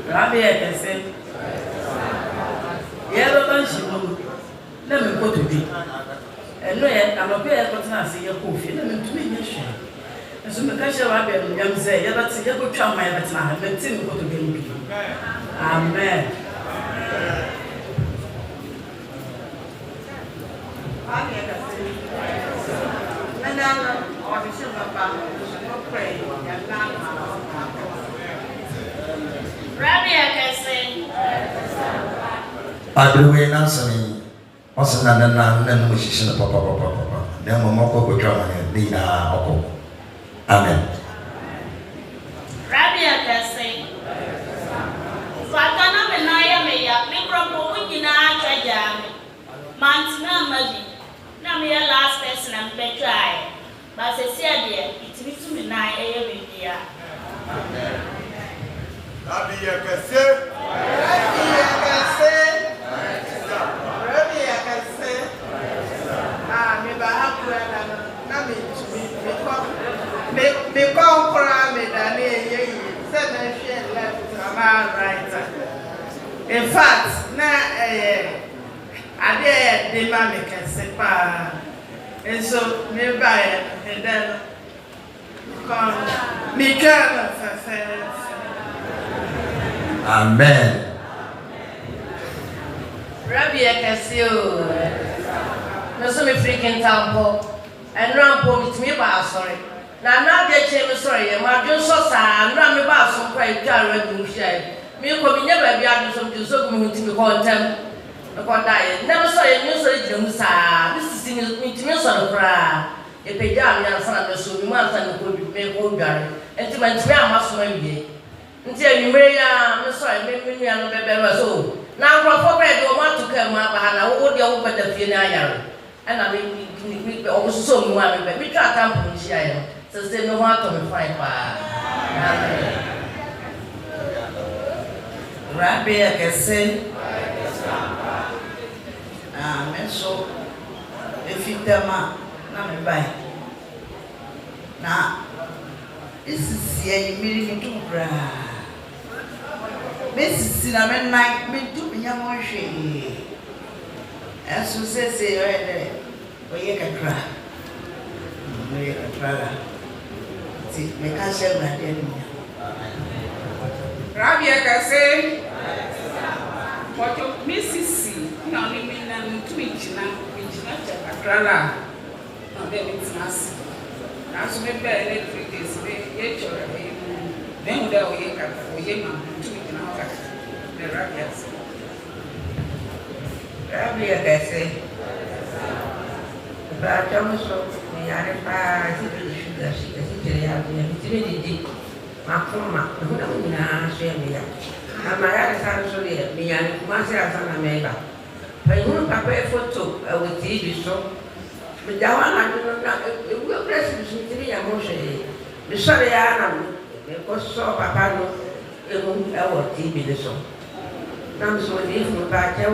Rabbi, I can say, Yellow bunch, let me go to be. And no, I'm a pair of Nancy, your coffee, let me to me. And so, because you're Rabbi, I'm saying, you're not saying, you could try my better, but Tim go to be. Amen. Rabbi, I can say, I do an answer me. Also, none which is in the papa. Then, Momoko would draw my Dina Oko. Amen. Rabbi, I can say, Fatana Benaya may have been proposed in our treasure. Mountain Magic. Now, me a last person and betray. But I said, it means to me now every year. Rabbi, I can say, in fact, now I dare the mammy can say, and so nearby, and then come me Amen. Rabbi, I can see you. No, so me freaking temple. And run with me by sorry. Now, not get him sorry. My just so sad. Run me by some quite jarred to share. Me could never be out of some to so good to me content. Upon diet. Never saw a new solid sir. This is me to me sort of cry. A pajama and son of the so months and could make old guy. And to my 3 months maybe. Until you marry, I'm sorry, maybe me and the baby so. Now, for bread, you want to come up and I would go over the funeral. And I mean, we also so much, but we try to come from Shire. So say no one to me find Rabbi, I can say, Amen. So if you tell me, now me buy. Now, this is here, you mean me to cry. Mrs. Cinnamon night, me to be a more shady. As you say, you can cry. You can cry. See, make us share my dear. Rabbi, I can say, what your Mrs. C. Now, you mean I'm twitching now, which not a crala. No, then it's mass. As we bear electric is very then there we get for him to the rabbits. Rabbi, I can say, but also, we are a fire, she have been Macoma, who don't share me. And my other son, so me and Master Sana Mega. But you don't prepare for two with TV so. But that one I do not know. It will press me emotion. The sorry, I am because so Papa, it won't ever TV the song. Now, so if you back, me,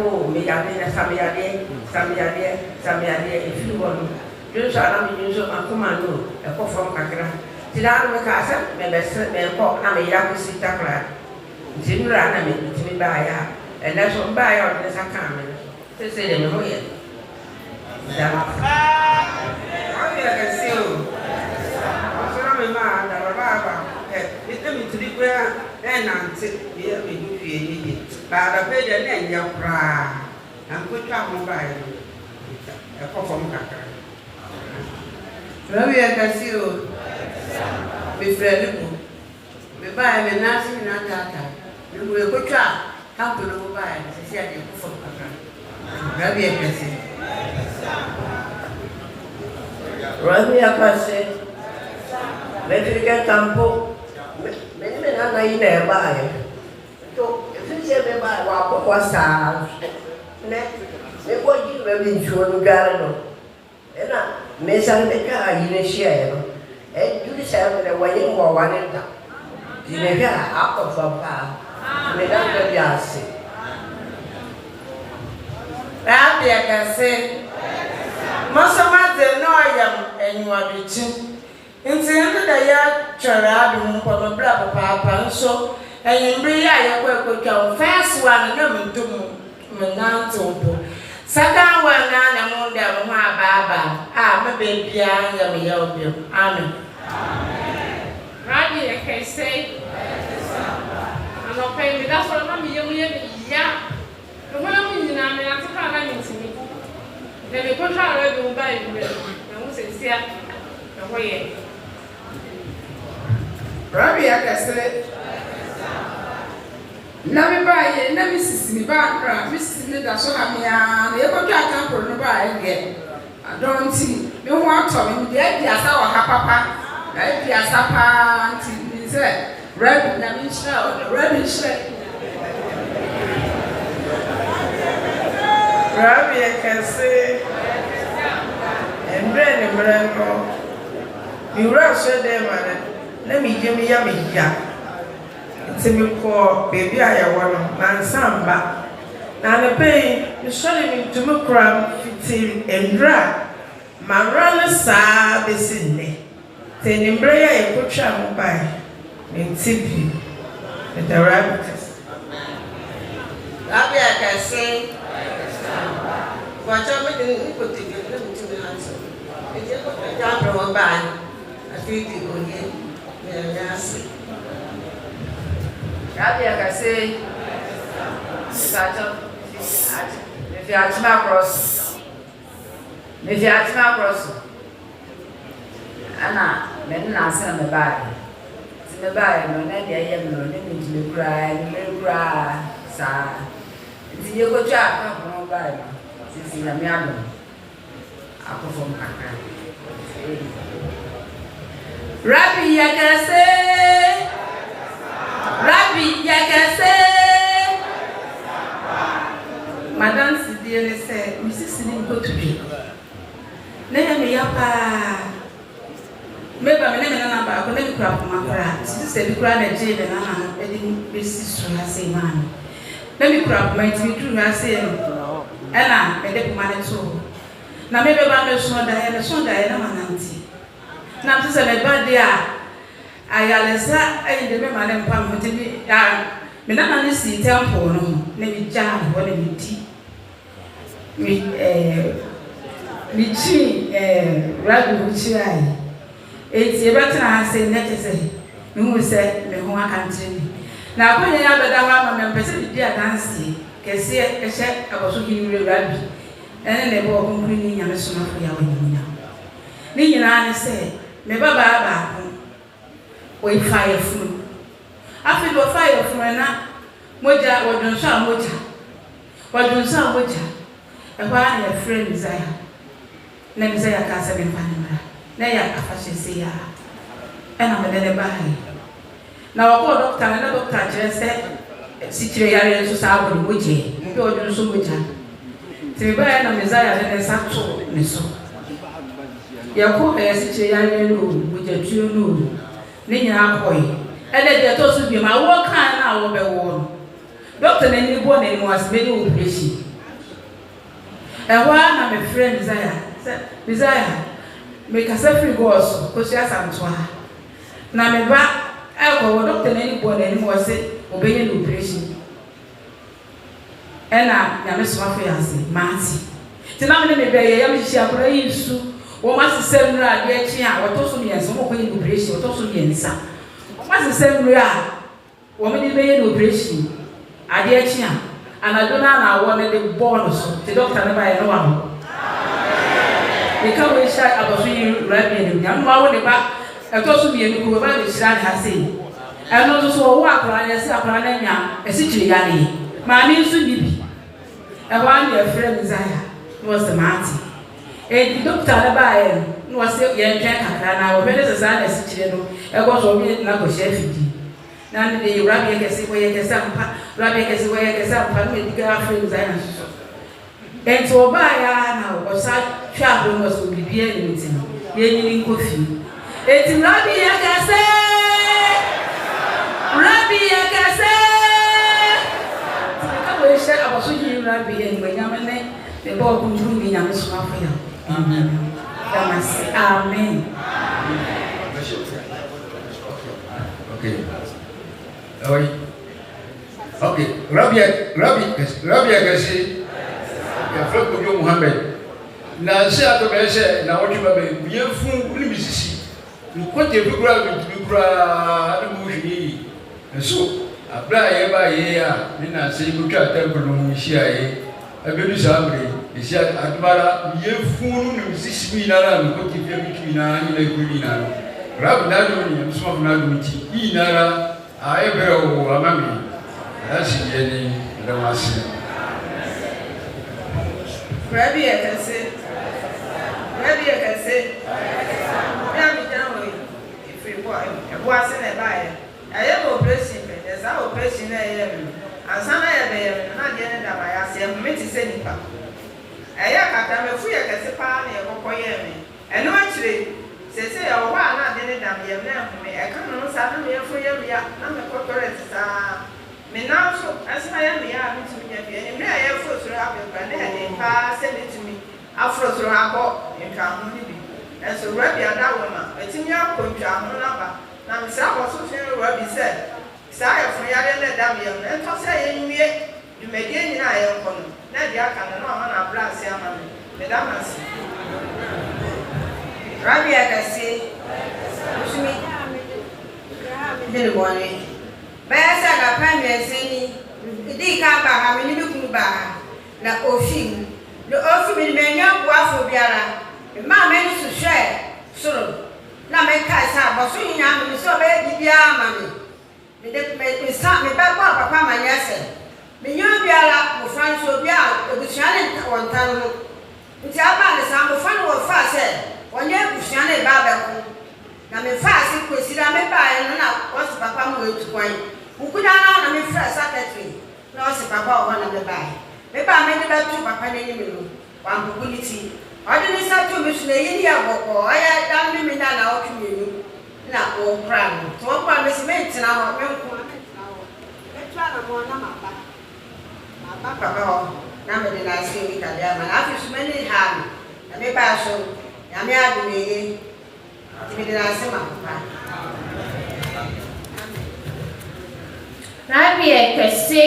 if you want. You shall not use my command, a call from Kakra. Tidano Mikasa, may walk na me yaku sita kra. Zimra na me to me buy and that's what buy on this account. They say them ho yet. How you can see you? So na me ma na baba. It me to the where then auntie be a me do ye. Ba da pe de na nya kra. Am ko twa mo buy. E ko from Kakra. How you can see you? Me friend, me buy me nothing in that. You will go try. How to go buy and see a new for Rabbi, I can say. Rabbi, I can say. Let me get Campo. Many men are in there buy. So, if you say me buy, what was that? They want you to be sure garden. And I may send the car in a share. And you deserve the way you are one in town. You may get up of a bar. You may not be asked. Rabbi, I can say, Masama, they know I am, and you are the two. In the end of the year, Charab, and Papa, Papa, so And bring ya work go first one and do Mananto. Second one, and among them, Baba. Ah, my baby, I am a young. Amen. Rabbi, I can say, I'm not paying me. That's what I'm doing. Yeah. The one I'm in, I'm not going to me. Then we put our revenue by you. I won't say, yeah, the way. Rabbi, I can say, Nami buy, let me see me back, Miss Linda, so I'm here. Never got up for no buy again. I don't see. You want to be dead, yes, our papa. Yes, papa, he said, Rabbi, Nami shell, Rabbi shell. Rabbi, I can say, and Brandon, you rush there, man. Let me give me yummy yak. It's me call baby, I want man samba. Now the pain, you show me to me cram, fitting and drag. My runner sa beside. Then in Brea, you put travel by. In TV, with the rabbits. Rabbi, I can say, what I'm doing, put together to the answer. If you put a down from a band, I feel you go here. Yes. Rabbi, I can say, if you are to my cross, if you are to my cross, Anna, men are sent the body. The body, no, then I am no need to cry, no cry, sir. It's you go jack, no Bible. Since you are me, I perform a cry. Rabbi, I can say, Rabbi, I can say, Madame Sidiele said, Mrs. Sidim go to me. Name me up. Maybe I'm never number. I couldn't grab my brand. This is a grand jail and I'm heading basis from I say, man. Let me grab my TV. I say, Ella, a dead man too. Now, maybe I'm not sure that I am a son that I am an auntie. Now, this is a bad day. I am the man and pump with me. Me na na si temple no na me jam wo na me ti me chi radio chi ai eti e betena ase na kese me hu se me ho akantre ni na akonya ya beda ma me mpese bi dia dance kese e hye aboso hinu radio ene ne bo konkuri ni Nyame Somafo Yawoh ni nyina ne se me baba ba ko o fire funu afi do fire funu na moja wodunsa moja e kwa na friend Isaiah na Isaiah ka se be panimra na ya afashe se ya ena me ne ba hai na wako doctor na doctor kire se sikire yare so sa abo moje mpe wodunso moja ti ba na Isaiah ne sa to ne so ya ko ya sikire yare no moja tuo no ni nyina koyi ele de to so bi ma wo kan na wo be wo doctor na ni bo na ni was many operation e wa na me friend Isaiah me ka se free go so ko si asanto ha na me ba e ko wo doctor na ni bo na ni was obenye no operation e na Nyame Somafo yase maati ti na me be ye ya me hia akora yisu wo ma se semra de chi a wo to so mi enso mo ko ni operation wo to so mi ensa What's the same way? Woman is made an operation. I dear Chia, and I don't know how the bonus. The doctor never I know. They come with shy about you, Rabbi, and young man in the back. I told to me, and who about the Shan has seen. I know to so walk around and say, a situation. My name should be. And one your friend Isaiah was the Marty. And the doctor never was still young Jack, and I was very as situation. I was only not a chef. Now the Rabbi can see where you can some Rabbi can see where you can some with the girlfriends and so by now or such travel was to be being in coffee. It's Rabbi I can say Rabbi I can say I was with Rabbi and when I'm the ball could do me and Somafo. Amen. Amen. Okay. Oi. Okay, Rabbi Agasi, Yafro Muhammad. Na se atobese na wodi ba be bienfu ni bisisi. Ko te bi kura ni mu hwi. Nso abra ye ba ye a ni na se bu twa temple mu hia ye. Abedu sabre, isi atbara bienfu ni bisisi bi na na ko te bi na ni na gudi na. Rabbi na do ni Somafo na do miti. Yi na ra a e bere o amami. Asi ye ni ndamasi. Rabbi Agasi. Maybe I can say, I'm down if we want a was in a buyer. I am oppressing, as our oppression I am, and some I am not getting that I say, I'm meant to say it. I am a free as a party of Koyami. And actually, say, oh, why not getting them here now for me? I come on Saturday for you, I'm a corporate star. Me now, so as I am, we are to me, and I have first to have your granddad, send it to me. Afro through our boat in Camuni, and so Rabbi Adawama, a senior contract, no number. Now, Miss Apple Rabbi said, Sire from Yadela Damian, and to say, you may gain in I open. Nadia can know on our brass yaman, Madame. Rabbi Agasi, didn't want it. But I said, I find me saying, they can't buy how many looking back, like Oshing. The office may not go for Biara. The man managed to share. So, now make Kasa, but soon I'm so baby, mammy. Me start me back, Papa, my yes. Me you Biara, who France will be out of the challenge one time. It's about the sound of fun or fast said. 1 year, Bushane Baba. Now, me fast, you could see that me buy and not what's Papa moved to coin. Who could not know me first secretary? No, Papa, one of the buy. Maybe I made about 2 Papa Nini, one publicity. I didn't start to miss the India book, I had done me now to you. Now, all crown. So, what promise meant in our milk? Let's run a more number. My papa, number than I say with a damn, and I fish many hand. I may pass on. I may have me. Did I say my papa? Rabbi Agasi.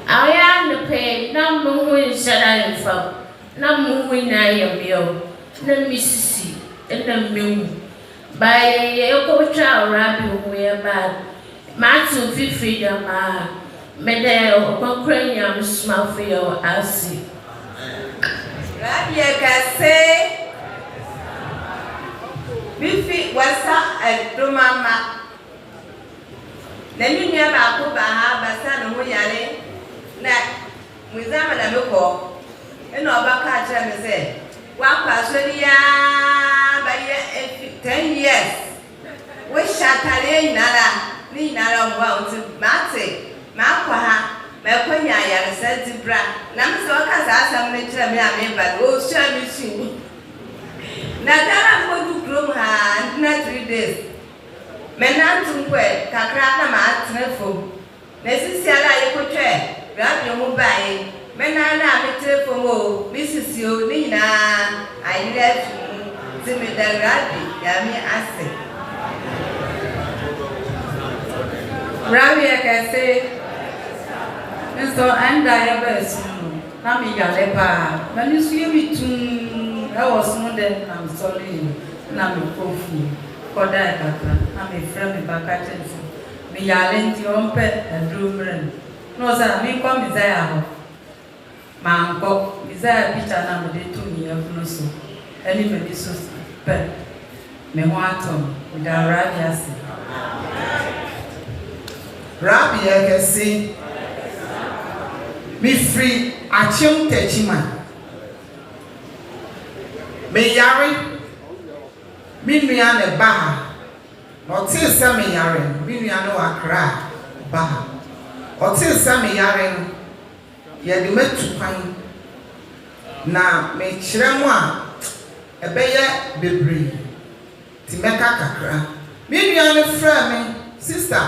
I am the pay, no moon said I am from, no moon I am yo, no Mississippi, and the moon. By a coach, Rabbi, we are bad. Matthew 50, Medal, Ɔkrɔnkrɔnyi, Somafo, I see. Rabbi Agasi, Biffy was a Domama. Then you never go by her, but son, who yare. Na mwizama na meko eno abaka acha me say wa kwasori ya ba ye 10 years we shatare ni nara ngwa unti mate makwa ha mekwanya ya resent bra na me so ka sa asam ne kire me ameba o sha mi su na dara mbodu krom ha na 3 days me na ntunkwe kakra na ma atrefo na sisi ala ye kotwe Rabbi Mubai, Menana, Metropomo, Mrs. Yonina, I left to me the Rabbi, Yami Ase. Rabbi Agasi, Mr. And I ever soon. Nami Yalepa, when you see me too, I was more than I'm sorry. Nami Kofu, Kodaka, I'm a friend back at it. Me Yalenti on pet and room. No, sir, me come Isaiah. Mango, Isaiah Peter number 2 years, no so. Any medicine, but me want to, with a Rabbi. Rabbi Agasi, me free, a chum techiman. Me yari, me miane baha, not till some yari, me miano akra baha. Until some yaren, ye met to pine. Now, make Shremwa a bear bebri. Timeka kakra. Maybe I'm a friend, sister.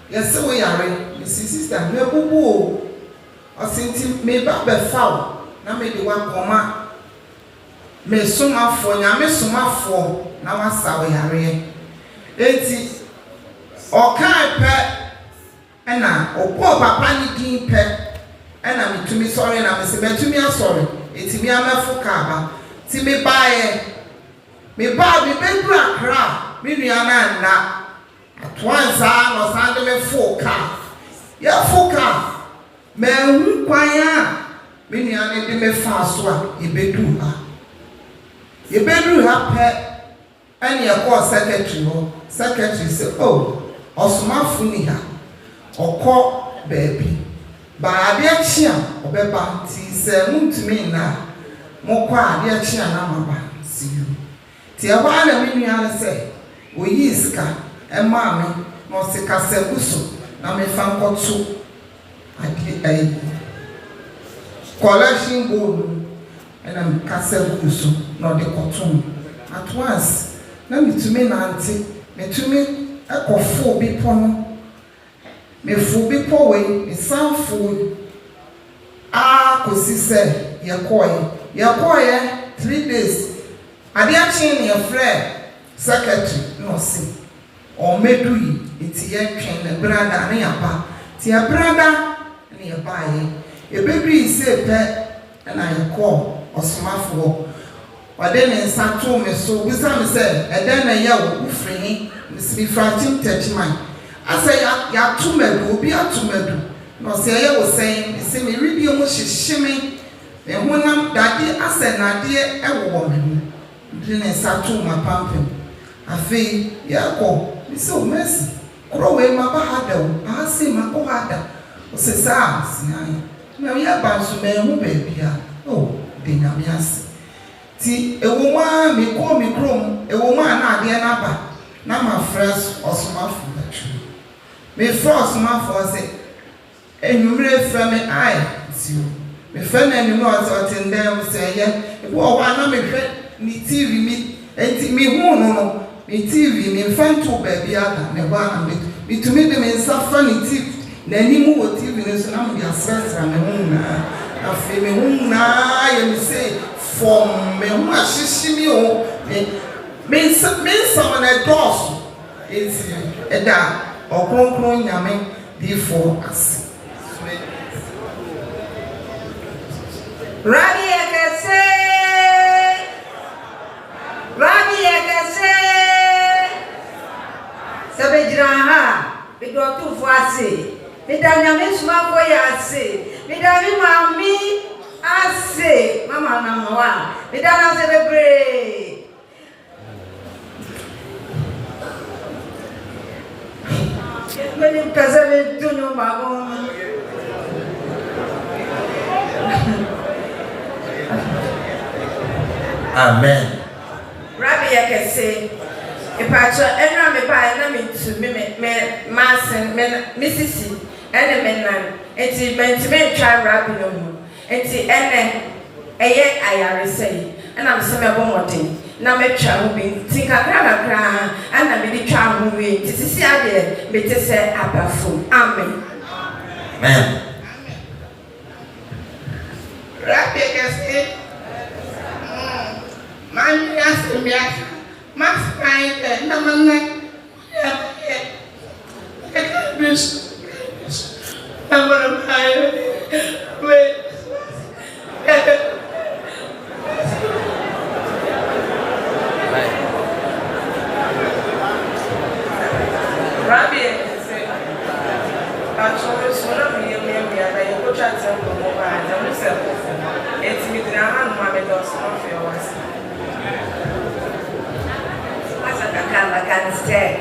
Yes, so we are, Mrs. Sister, no boo. Or since me back the foul, now maybe 1 comma. Me Somafo, Nyame Somafo, now I saw we are. Okan pe ena opo papa ni din pe ena mitumi sorry na me se metumi asori etimi amefo ka ba ti me bae me ba bi bedu akra me nua na atwansa no sande me foka ya foka me hu kwanya me nua ne de me fa so a ebedu ha pe ene e ko secretary ho secretary say oh Somafo ni ha okọ baby ba ade achi a obeba ti se muntumi na mokọ ade achi a na maba si you ti e ba na me nua se oyi iska e ma me no se ka se guso na me fa nkoto ade collection gold and I'm ka se guso no de koto at once na mitumi na ante metumi ekofo bi pono me fu bi powe me sanfo kosi se yekoye 3 days ade achi ne friend secretary no si o medui iti ye twen na brada na yaba ti brada na yaba ye bedui se pe na yeko Somafo wade ne nsato me so bisa me se eden na Yawoh ufrini me fratim techman asa ya tumadu obi atumadu no se Yawoh sen se me redi o mo hyehyeme me honam dade asa na de ewo me de ne nsato ma pampem afi yakọ isi o mercy kro we ma ba hada o ase ma ko hada o se sa sian me ya ba so me hu ba bia o de Nyame ase ti ewo ma me ko me krom ewo ma na ade na ba na ma fresh Somafo batru me fresh Somafo se enumre fra me ai si o me fa na enumre o te ndem se ye wo wa na me hwe ni TV mi enti mi hu no mi TV mi fanto baby ada ne ba na mi tumi de me safa ni TV na ni mu wo TV ne so na me asra me hu na afi me hu na ye mi say from me hu ahihimi o me sama na dos enti eda Ɔkrɔnkrɔnyi Nyame before us Rabi ekese Sabejira ha bidotu fuase bidanya mesuma ko ya ase bidami mami ase mama na mwa bidana se bebre meni kazabe tunyo babo Amen. Rabi ekese Ipacho enra me ba na me tu me masen me misisi ene me nan enti mentime twa rabi no mu enti ene eye ayare sei na me se me bo modin na me twa ho bi ti kakra ana me di twa ho wi ti sisi ade me te se abafo amen Amen. Rabi kese man ya Max Pine, no man like I'm gonna buy wait. Rabbi said, I'm sure it's one of me, and I go try to tell you more. I'm myself. It's me that I'm my dogs, not for yours. kama kanise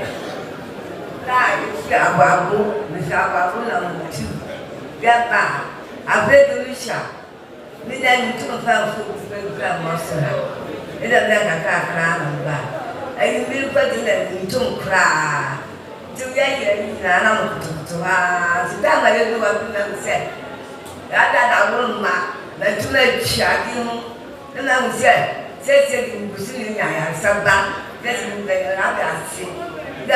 la yusi ababu nishababu na mtu gaba abedulisha nida mtu mfafu kwa mosra ida ndanga kakra namba ayi kwa dinda mtu mkra tuya yina na mtu ha sidanga yedu wa kuna mse ada da wuma na tuna chaki mu na mse sese ngusini nyaya saba this is the Rabbi. The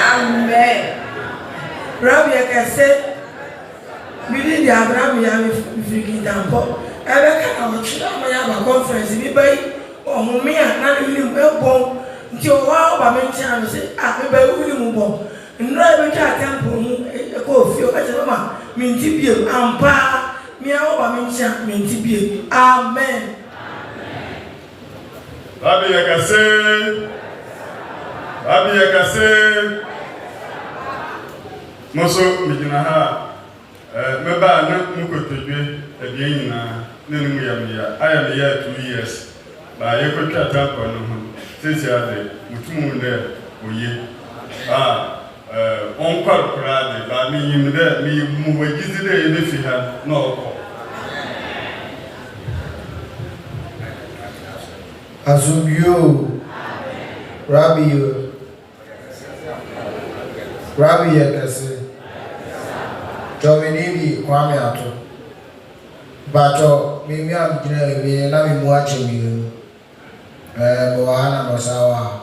Amen. Rabbi, I can say, we did the Abraham Yami down. Ever can I watch a conference? We buy or me and not even well born. nti o wa ba me ntia no se me ba wuli mu bo ndra be twa temple mu e ko fie o ka che ma me nti biem ampa me a ba me ntia me nti biem amen Babi yakase Moso mijina ha meba na mukotodwe ebie nyina na nemu ya aya me ya 2 years ba ye ko twa tampo no ho sisi ade mutumu nde oye on kwalkura de ba mi yimde mi mu wajizi de ye fi ha na okọ Azubio Rabbi yakase Dominibi kwame ato Bato mimi amjina ebi na mi muache mi mwana no sawa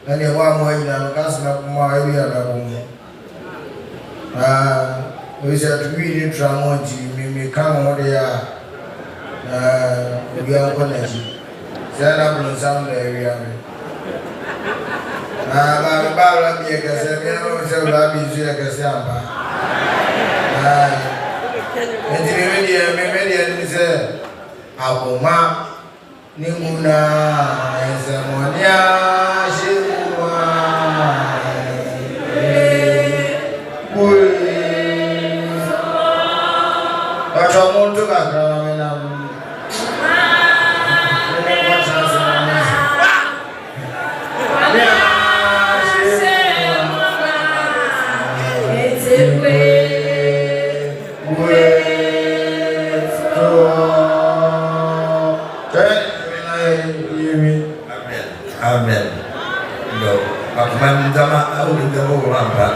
nani wa mwana no kasna kuma ebi ana kuma we said to be tramonti mimi kama mode ya ebi anko na ji Zana blossom area me ba Rabbi yakase mi no se Rabbi yakase amba Media say Aboma Nimuna Ezemonia Shimwa Bachamonto Gagramena Amen. No, man dama au ndamo ramba.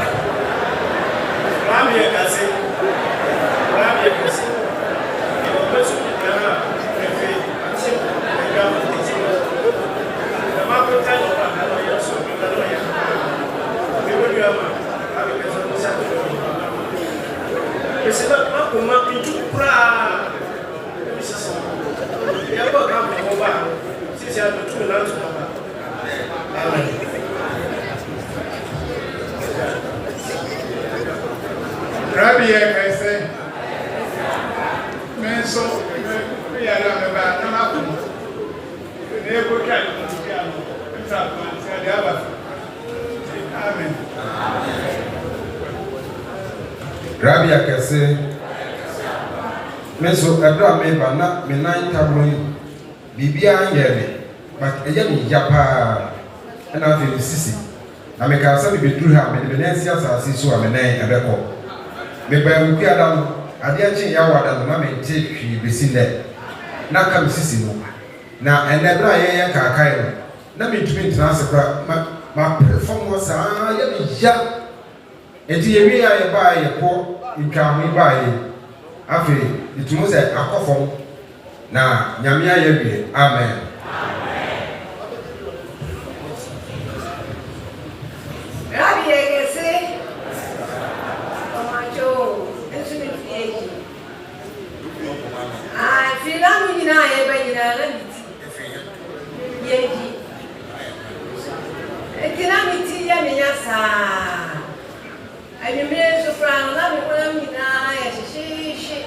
Rabbi yakase. Besu kana efe ati ega ati. Ma ko tano ba na yo so na lo ya. Be wo ni ama. Abi be so sa to. Ese ba ko ma pintu pra. Ya ba ka mo ba. Sisi a to na to ba. Amen. Rabbi yakase Menso me ya na me ba na ma ko ne ko ka ni ti ya no nta ko se dia ba Amen. Rabbi yakase Menso adra me ba na me nan tablo bibia yeme but eya mi yapa na fe sisi na me ka sa be duru ha me de na sia asase so a me nan ebeko me ba mu ada no ade achi Yawoh ada no na me te hwi besi ne na ka me sisi no na ene bra ye kakai no na me tumi ntena se bra ma perform was ya me ya enti ye wi ya ye ba ye ko ntwa mu ba ye afi itumo se akofom na Nyame ya bi amen. Rabbi yakase Omacho Ensumi Fieki Finamu nyina ye ba nyina na biti Yeji Ekinamiti ya menya sa Ayimire so fra na me kona nyina ya shishi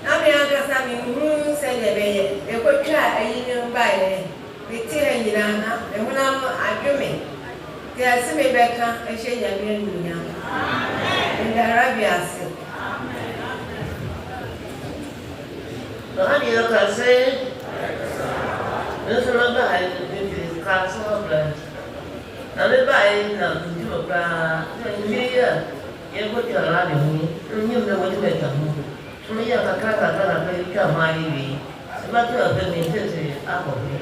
na me agasa me huru se ye beye e ko twa ayinu ba ye biti ha nyina na e huna adwome ti asime beka e hye Nyame anunya amen Rabbi ase Rabbi yakase Nso ba ha ni ka so bla na le ba yi na ndi ba bra ni ya ye ko ti ara ni hu ni me wo ti beta hu so ya ka na pe ka ma yi wi se ba to ya pe ni se se a ko ni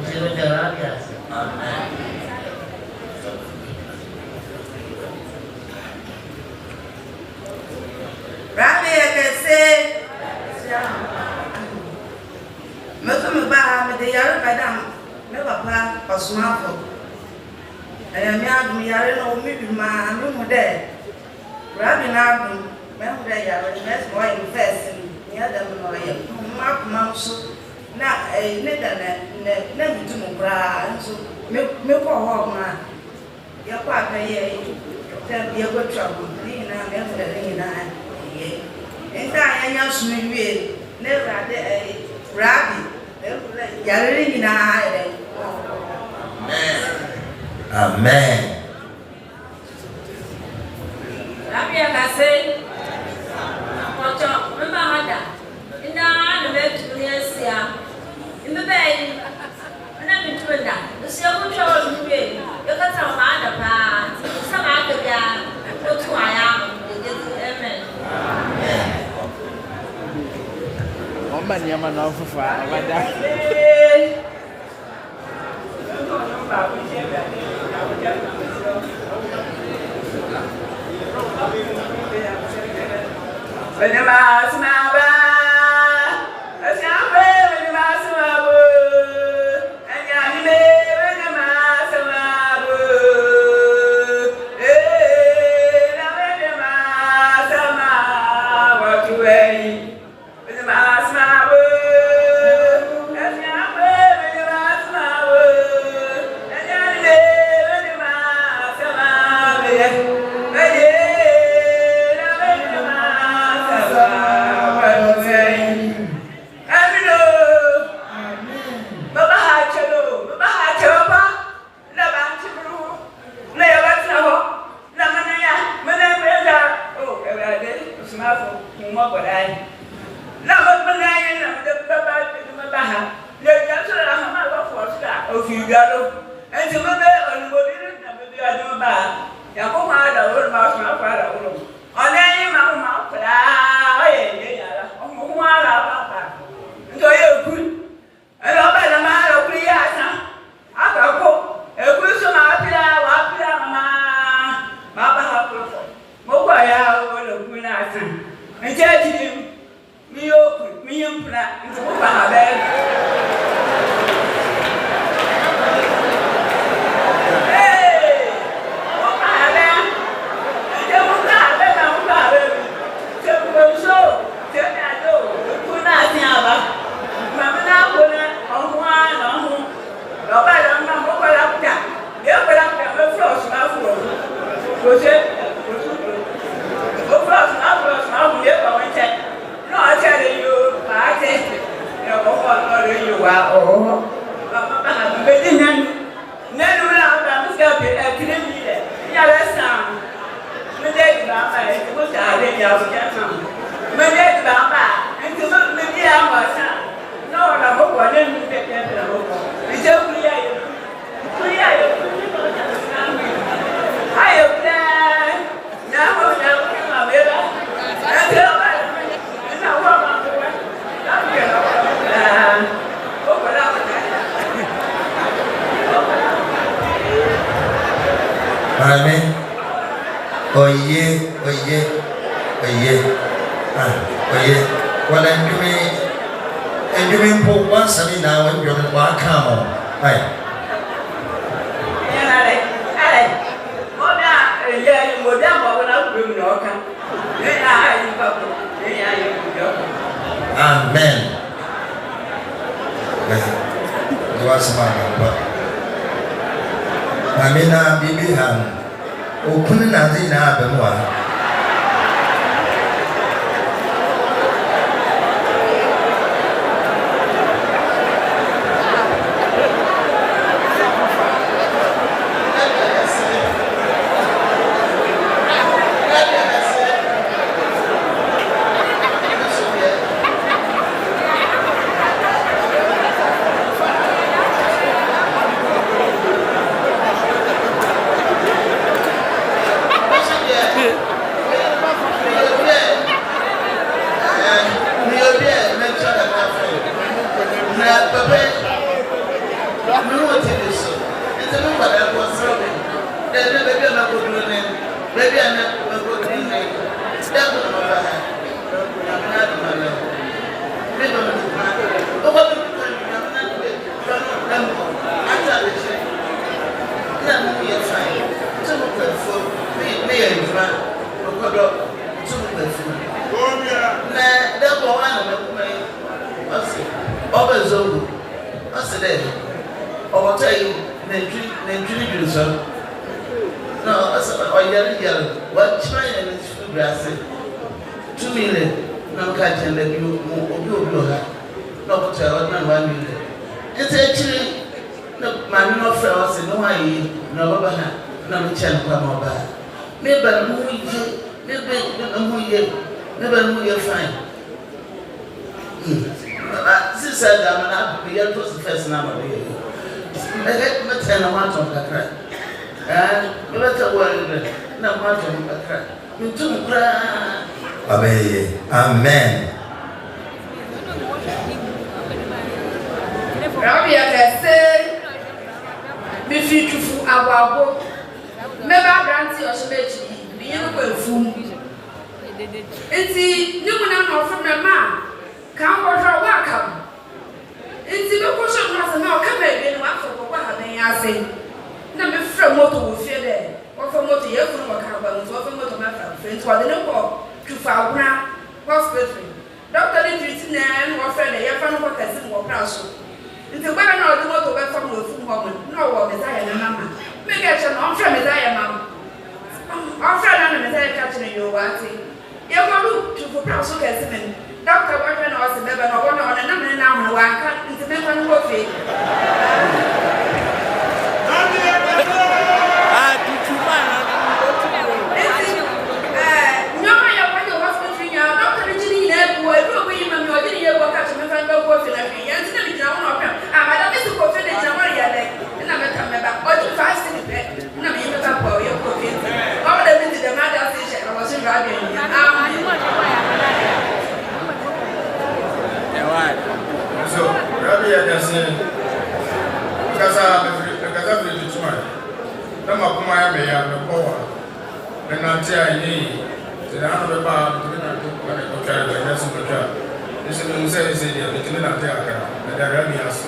se ro da Rabbi ase amen Rabbi yakase Metu ba me de yare badam me papa Somafo mi adum yare no mi bi ma no mu de Rabbi na adum me hu de yare me so wa in first ni adam no ye ma so na ne da na mi tu mu bra nso me ko ho ma ya kwa ka ye ta ya go trouble ni na me fa ni na ye enta anya sunu wie ne rade rabi ya ri ni na ere amen rabi ya kase ocho mba hada ina na me tu ni asia mbe bai na mi tu nda si ya ko twa ni wie ya ka ta ma da pa sa ma da ya ko tu aya amen Mama ni ama na fufa abada. Amen. Oye. Well, and you mean put one sunny now and you're going to come on. Right. Amen. You are smart. I mean, I'm behind. Open nothing now, do so. No, or yellow, what China is food grass. 2 million, no catching that you blow her. No, but I want 1 million. It's actually no man, no fellows, no I, no banana, no channel come over. Maybe you're fine. This said, I'm not the first number. I want to cry. And better word, no matter what cry. You too cry. Amen. Rabbi, I say, be future our book. Never grant your speech, be a fool. It's the new one from the man. Come over, welcome. It's the question of no come again, what for what they are saying. Number from motor will fear there, or from motor, you from what happens, or from motor matter, friends, what they know to Fauna Hospital. Doctor Little Nan, or friend, a young fan of what I said, or Brasso. Into whether or not the motor went from the woman, no one is I and mamma. Make it an on friend as I am, mamma. Our friend and as I catching you, watching. You go look to Brasso Cassiman. Doctor Warren was a member of one on a number now, and I cut into the one coffee. So, Rabbi, I can say, because I'm really trying. I'm not going to have the power. And I'm telling you, the other bar, the rest of the car. This is the same thing, the Canadian theatre, and the Arabians.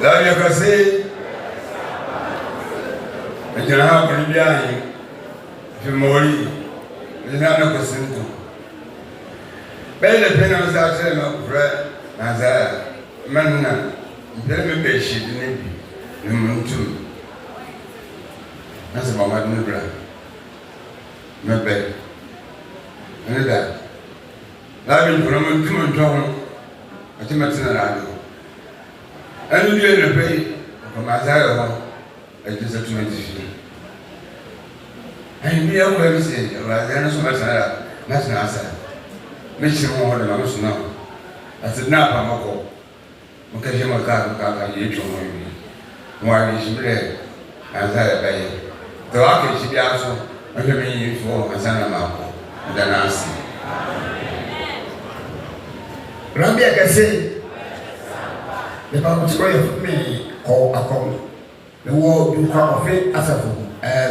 Là, il y a cassé. Maintenant, quand il y a je mouris. Je n'ai pas de tout. Mais le pénalisation, mon frère, maintenant, je vais me pêcher de n'ébut. Je me tue. C'est pas mal de me plaindre. Me paie. On est là. Là, je vais me tout mon temps. Je vais me tenir là. Un lieu de pays, comme Azar, et de cette humanité. Un lieu où elle sait, elle va dire, nous sommes à la nationale. Mais si on va dans le national, c'est n'a pas mon corps. Mon cas, j'ai mon cas, il est tout mon vie. Moi, je voulais Azar est payé. Donc, je suis bien sûr, je vais venir pour Azar à ma peau, dans l'Ansi. Rabbi, I can say. The Bible says, "For me, call a come. The word you come of it as a fool,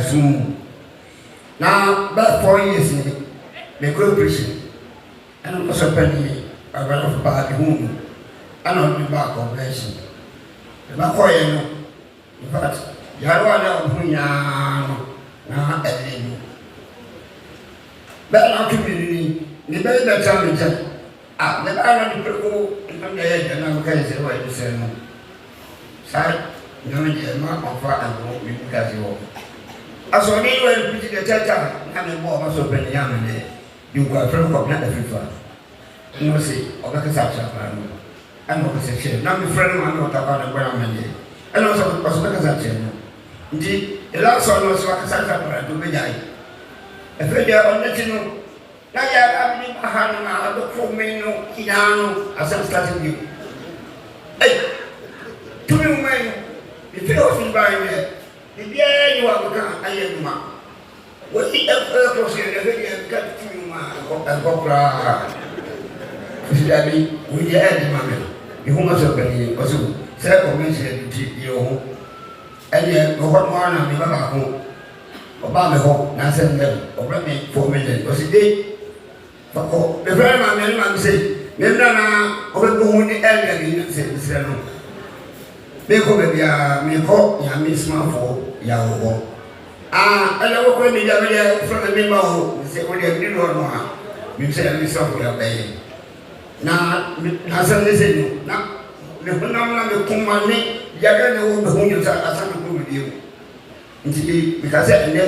soon." Now, about 4 years, they go preaching, and I'm also penny a run of bad home, and I'll be back on blessing. The Bakoy, in fact, Yawoh, who now, and but now, community, the very better time. The Bible people in the head and I'm going to say, "What you say?" Sir, you know, the mark of fire and walk because you walk. As for me, when you the church, I'm more of a penny young and you were from not the FIFA. You will see, or like a subject. I'm not a section. Now, my friend, I'm not about the ground, and also was like a section. Indeed, the last one was like a subject to be died. A figure on the channel. Now, I have a hand now, the poor men, as I'm starting you. Hey, 2 men, if you don't buy me, if you are become a young man, what he ever crossed the video got to you, and Bokra. Daddy, we had the money. You must have been also, several mentioned you, and yet, what one of the home, Obama home, Nansen, or Remy 4 million, was it day? The very man said, Nemana, over the elder in the salon. They go with me, call Yami Somafo, Yawoh. I never quit me from the memo, say, what you did or not. You said, we saw your bay. na san ne se na ne honam na me kuma ne ya ga ne wo be hunyo sa asa ko bi biu nti mi ka se ne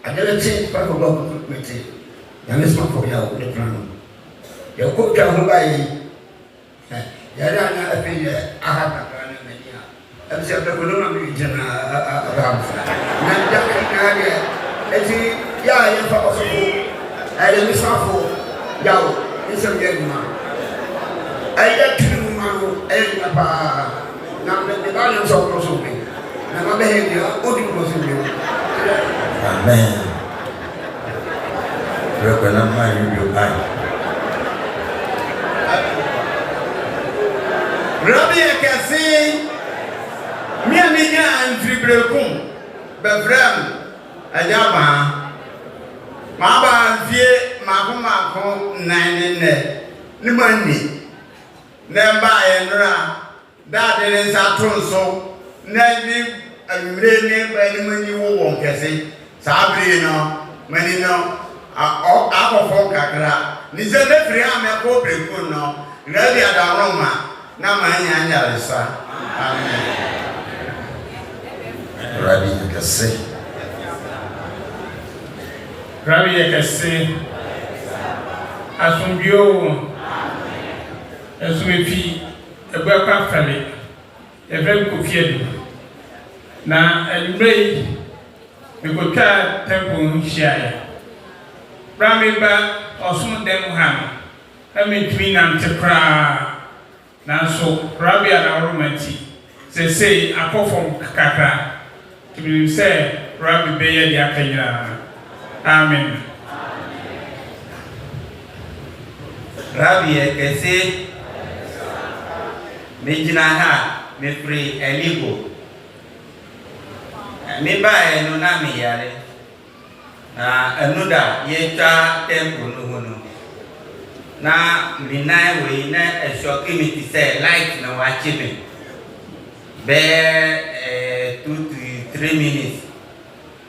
adele che pa ko ba me che ya ne Somafo ya o ne plano ya ko ta ho ba yi ya da na afi ya aha ka na me ya am se ta ko no mi jana Abraham na da ka na ya eti ya ya fa o so ko ai ne Somafo Yawoh isem ye ma ai ya tinu ma no ai na pa na me ba le so ko so me na ma be he ni o di ko so me amen rekona ma yu ai Rabbi ekasi mi aminya antribrekum bevram ajaba ma ba vie mako nane ne mani ne ba ye nra da de nsa tonso na ni amre ne ba ni mani wo won kese sabri no mani no akofo kakra ni se ne firi ameko breku no rabi adaroma na manya anyaresa amen rabi ekase Rabbi ekase asumbiyo esumefi egwakwa fale evem kofiedu na elbrei ekotwa temple nhyiaye Bramiba osun dem ham ametwi nam tekra na so Rabbi anaromanti sesei akofom kakra tibim se Rabbi beye dia kanyira amen Rabbi ekase mejina ha me free eligo me ba eno na me yare na enuda ye ta temple no hono na minai we na eshoki mi ti say light na wa chibe be 2 to 3 minutes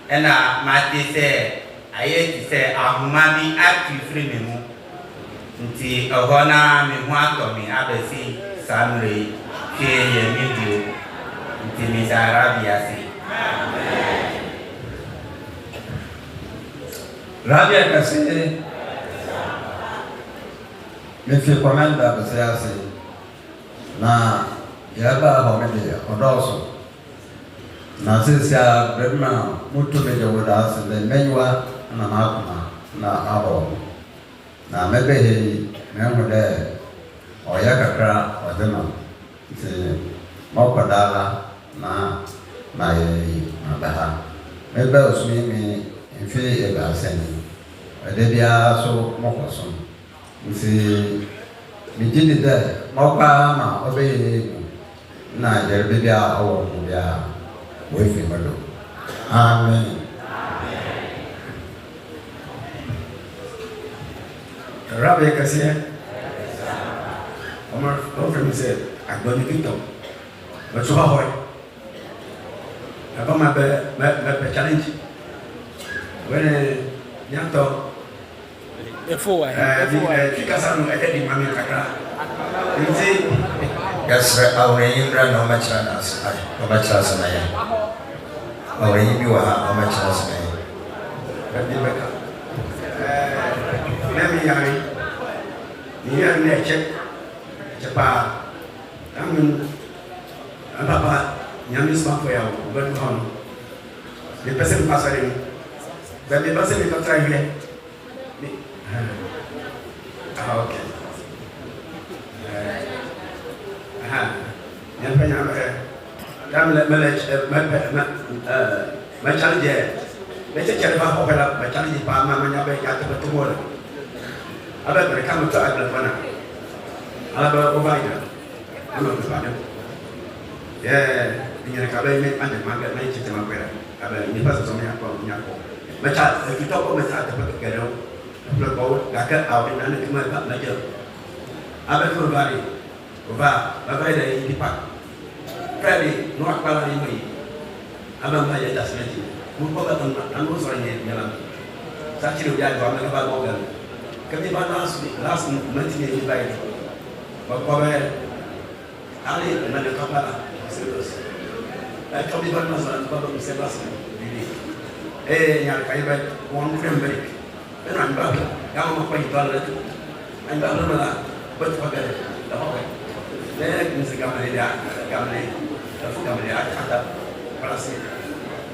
ena ma ti say aye ti say ahuma bi active free me mu nti ohona me hu atomi abesi samre ke ye video nti mi dara biasi Rabbi ekase me fi komanda besiase na ya ba ho me de odoso na sisia bema mutu me de wodas le menwa na makuma na abo na mebe he me ho de oya kakra odema se mokodala na ye na baha mebe osumi mi mfi eba seni edebia so mokoso nsi mi jini de mokwa ma obe na yerbe bia owo bia we fi malo amen Rabbi ekase Omar don't say agboni kito but so hoy aba ma be challenge when nyanto fika no edi mami kakra nti yasre awrenyi bra no machira na asai no machira sana ya awrenyi bi wa ha no machira sana ya edi beka nami yari ni ya ne chepa amun papa Nyame Somafo ya o be no le person passer ben me passer me contrat ile okay Nyame nyame dam le ma challenge me che ba ho pela ma challenge pa ma nyame ya te to mo aba bre kam to agla bana aba o vaida ano to bana ni ka ba me ande ma ga na che ma kwera aba ni pa so me ya ko ma cha tu to ko ma cha te pa ke ro lo ko ga ka a ni na ni ma ba na je aba to bari o ba ba da ni pa Friday no akpala ni mai aba ma ya tasmeti mo ko ba tan an mo so ni nyala sa chi ro ya go ma ba go ga kami ba last month ni ba Bapak Ali mana kapal serius. Kami bermasalah bapak bisa bahasa ini. Yang kaya baik orang kurang baik. Kenapa bapak? Yang mau pergi balik itu, anda mana berpakai apa? Mesti kami dia, aku kami dia ada perasaan.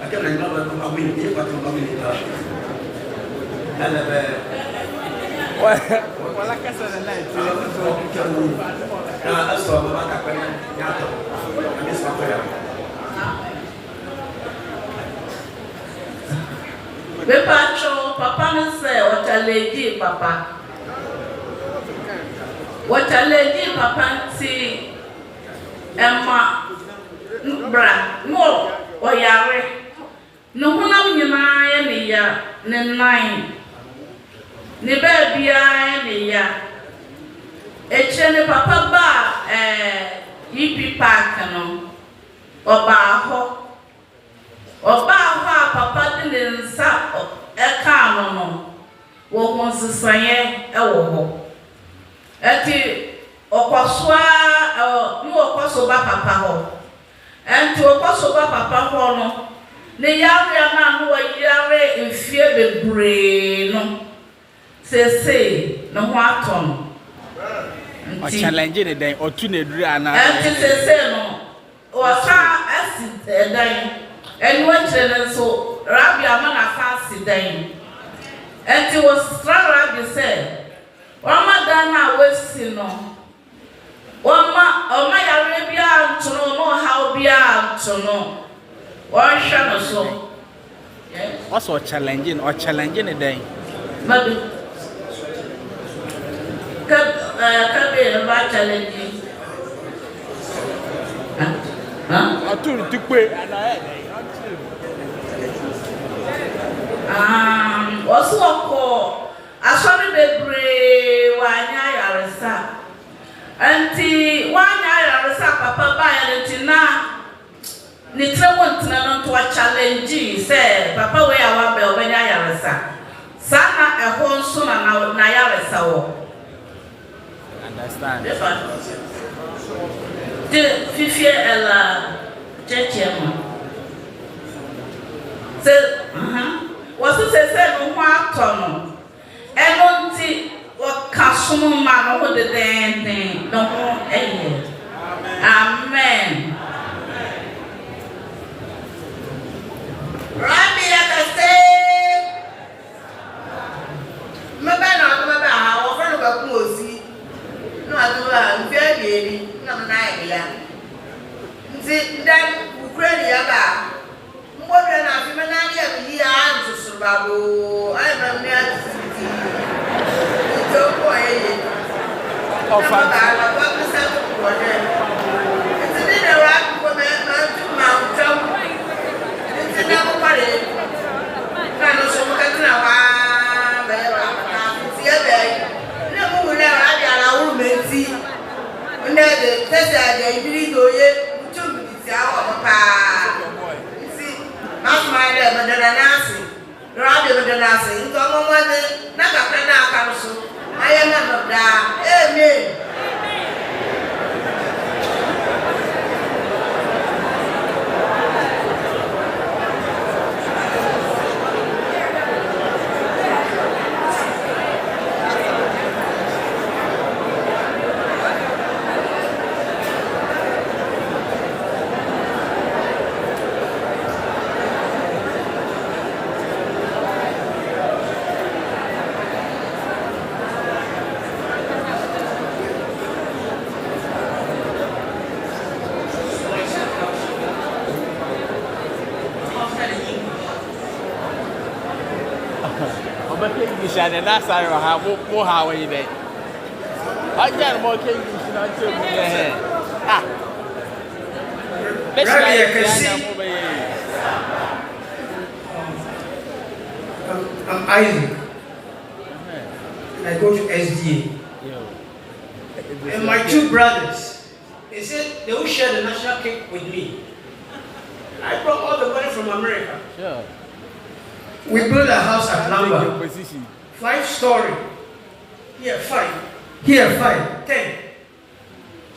Akan anda bapak ini dia patut kami dia. Anda Wala kasa na light. Aswa baba takanya nyato. Kami semua ya. Bepacho papa nse wataleji papa. Wataleji papa nti emma bra no oyare. No honam nyina ya ne ya ne nine. Ne bia ne ya echene papa ba EP park no oba ho a papa de ne nsa eka no wo ho sesaye ewo ho eti okwasoa no okwaso ba papa ho enti okwaso ba papa ho no ne yare na no yare mfie bebre no sese no ho aton o challenge ne den o tu ne duru ana enti sese no o sa acid dan enu akire so rabi amana fa sidan enti wo stra rabi se Ramadan na wesi no oma yare bia ntuno no ha bia ntuno wo hwa no so also challenge ne den mabi kabe ba challenge aturu tukwe ana Oswoko asori bebre wanya yaresa anti wanya yaresa papa ba ya ntina ni trewo ntina no to challenge say papa we awa be obanya yaresa sana ehon so na yaresa wo understand de fifie ela chechema se wasu sese no ho atono eno nti wakasomo ma no ho de den no ho eye amen Rabbi akase maba ha wo fro no ba ku osi no aduwa mfe bieri na na ya nti dan ukraine ya ba mbodwe na afi menani ya bi ya anzusu babo ai ba me atiti to ko eye ofa ba ba sa ko de nti ni na wa ko me ma tu ma utam nti na ko pare na no so ka tuna wa ba ba na nti ya be na mu na wa ya la wu menti nde de tese ade ibiri doye utum ti awo papa Asma ile badana nasi radio badana nasi nto momane na kakra na akaruso ayema no da amen Shane na sorry ha mo ha we dey ajan mo ke you na tell me eh I'm Isaac. I go to SDA. And my two brothers, they said they will share the national cake with me. I brought all the money from America. Sure. We built a house at Lamba. 5-story. Here 5. Here 5. 10.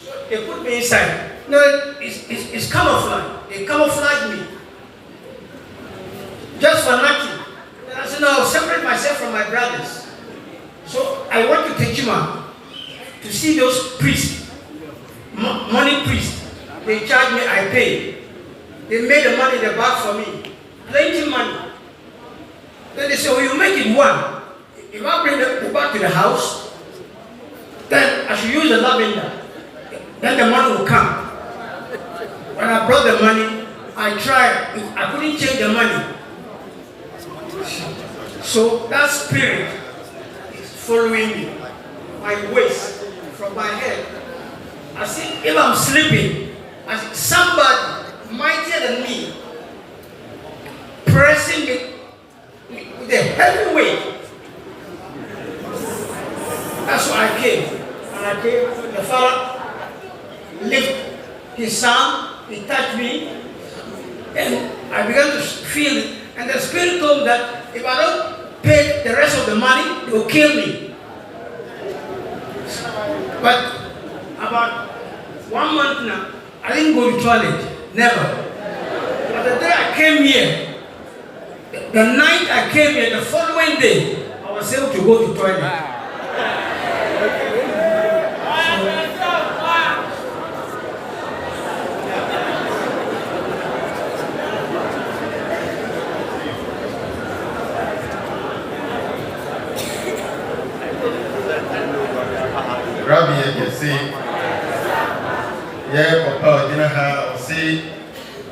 So they put me inside. No, it's camouflage. They camouflage me. Just for nothing. And I said, no, I'll separate myself from my brothers. So I went to Techima to see those priests, money priests. They charged me, I paid. They made the money in the bag for me. Plenty money. Then they said, well, you make it one. If I bring the bag to the house, then I should use the lavender. Then the money will come. When I brought the money, I tried. I couldn't change the money. So that spirit is following me. My waist, from my head. I see, if I'm sleeping, I see somebody mightier than me pressing me with a heavy weight. That's why I came. And I came, the father lifted his son, he touched me, and I began to feel it. And the spirit told me that if I don't pay the rest of the money, they will kill me. But about 1 month now, I didn't go to toilet. Never. But the day I came here, the night I came here, the following day, I was able to go to toilet. Rabbi, you see, yeah, Papa, dinner house, see,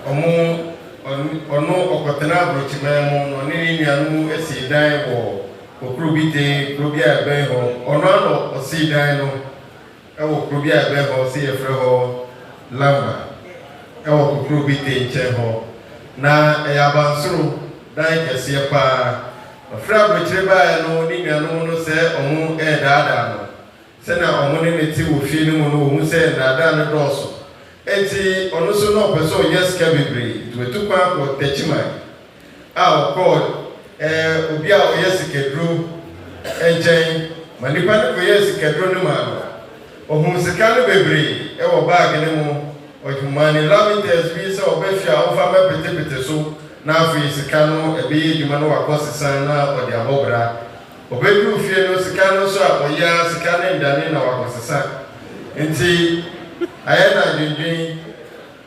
Omo, Ono, Okotana, Brochimamo, Onini, Yanu, Essi, Dine, or Krubite, Krubia, Beho, Onano, or see Dino, Ewo Krubia, Beho, see a Freho, Lamba, Ewo Krubite, Cheho, Na, Eabansuru, Dine, Essiapa, a Frab, Retriba, no, Nina, no, say, Omo, Dada. Sena omone neti wo fie ni mo no wo se na da ne doso enti ono so no person yes ka bebre to etu kwa ko techima a o obi a o yes kedro enjen manipa ne ko yes kedro ne ma o hu sika ne bebre e wo bag ne mo o humani laventers bi se o be fia o fa ma pete so na afi sika no e be djuma no akosisan na o de abobra Obedu fie no sika no so akoya sika ne ndane na wakosesa nti ayena dindin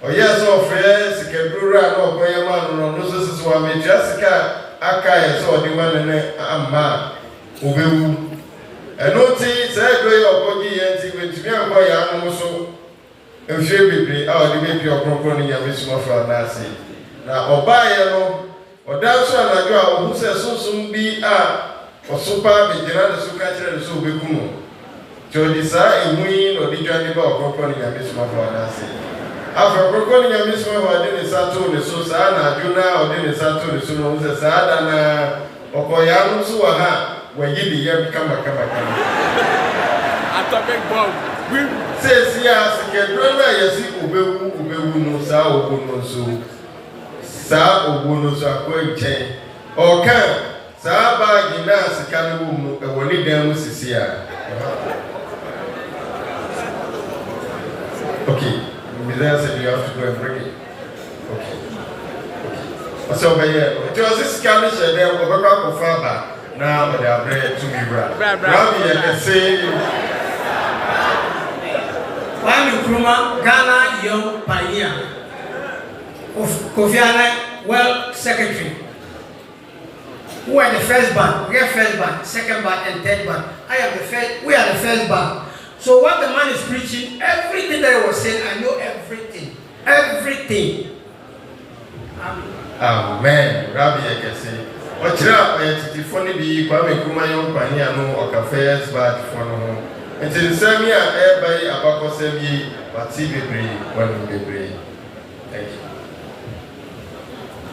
oya so fe sika dura na okoya ma no so sisi wa metia sika aka ye so odi ma ne amma obewu eno ti se do ye okoji ye nti kwentimi anko ya no so enfie bebre a odi be pi Ɔkrɔnkrɔnyi Nyame Somafo na ase na oba ye no odan so anajo a ohu se sunsun bi a Osopa bejira de suka kire de so obekuno. Jodi sa ehui no di dwane ba Ɔkrɔnkrɔnyi Nyame Somafo na ase. Afa Ɔkrɔnkrɔnyi Nyame Somafo de ne sato ne so sa na adwuna ode ne sato ne so no se sa da na okoya no so wa ha wayi bi yam kama. Atomic bomb. Se sia sekedro na yesi obewu no sa obo no so. Sa obo no so akwa nchen. Oka Saba gina sikana mu woni dan mu sisia. Okay, Mizaya said you have to go and bring it. Okay. So by here, it was this kind share there obaka ko faba na o da bread to me bra. Rabbi ya say Kwame Nkrumah, Ghana Young Pioneer of Kofi Annan World Secretary. Who are the first band? We are first band, second band, and third band. I am the first. We are the first band. So what the man is preaching, everything that he was saying, I know everything. Everything. Amen. Rabbi Ekese. Ochira oyetitifoni bi Kwame Nkrumah Young Pioneer no okafes bad for no. Until the same year, everybody about Kosebi, but see bebre, one bebre. Thank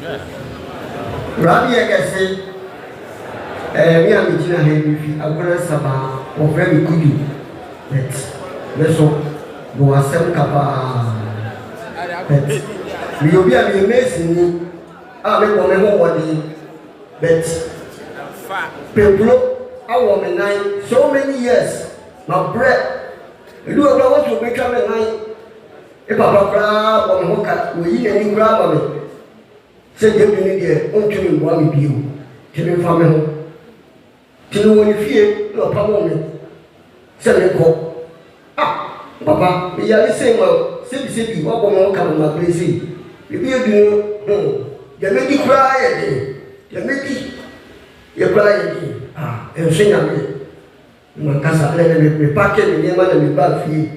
you. Rabbi Ekese. We are meeting a heavy. I'm going to Saba or very good. Let's go. No, I said, Kappa. We will be amazing. I make one but people, our woman, so many years. My bread, edu ọdọ wọn tó bẹtwa mi nan e papa koraa wọ mi ho ka oyi n'ani koraa ma mi sẹ deɛ bi ni deɛ ɔntumi mbɔ mi bio tẹmi nfa mi ho tẹmi wɔ ne fie na ɔpa mɔ mi sɛ mi kɔ papa mi yare sɛ ma sebi wabɔ mi ho ka mi ma bere se ebi edu no yɛmɛ di koraa yɛ de yɛmɛ di yɛ koraa yɛ de ɛnso nyame mankasa ɛnɛ me paake me nneɛma na me ba fie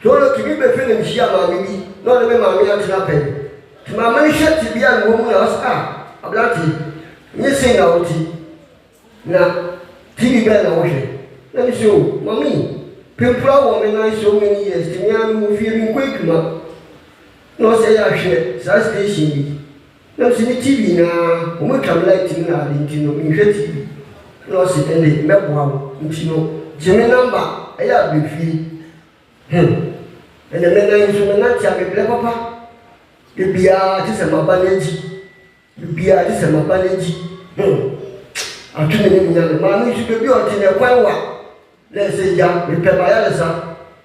tɔɔrɔ kimi bɛ fɛ na me hyia maame bi na ɔde me maame atena pɛ te maame no hyɛ te bia na wɔn mu na ɔsɛ aberante nye sen na ɔte na tv bɛɛ na wɔhwɛ na me sɛ o mami pempura wɔ me nan so many years te nyɛ me fie mi nkɔ adwuma na ɔsɛ yɛ ahwɛ saa station bi na me sɛ ne tv na wɔn atwa me light mu na ade nti no nhwɛ tv na ɔsɛ ɛnɛ mɛboa wo nti no gyeme namba ɛyɛ abɛfie ɛnɛ mɛnan nso mɛnante abɛbrɛ papa bebiara te sɛ maba no agyi bebiara te sɛ maba no agyi ato me ne munyame maame nso bebi a ɔte ne kwan wa na ɛsɛ gya mepɛ bayaresa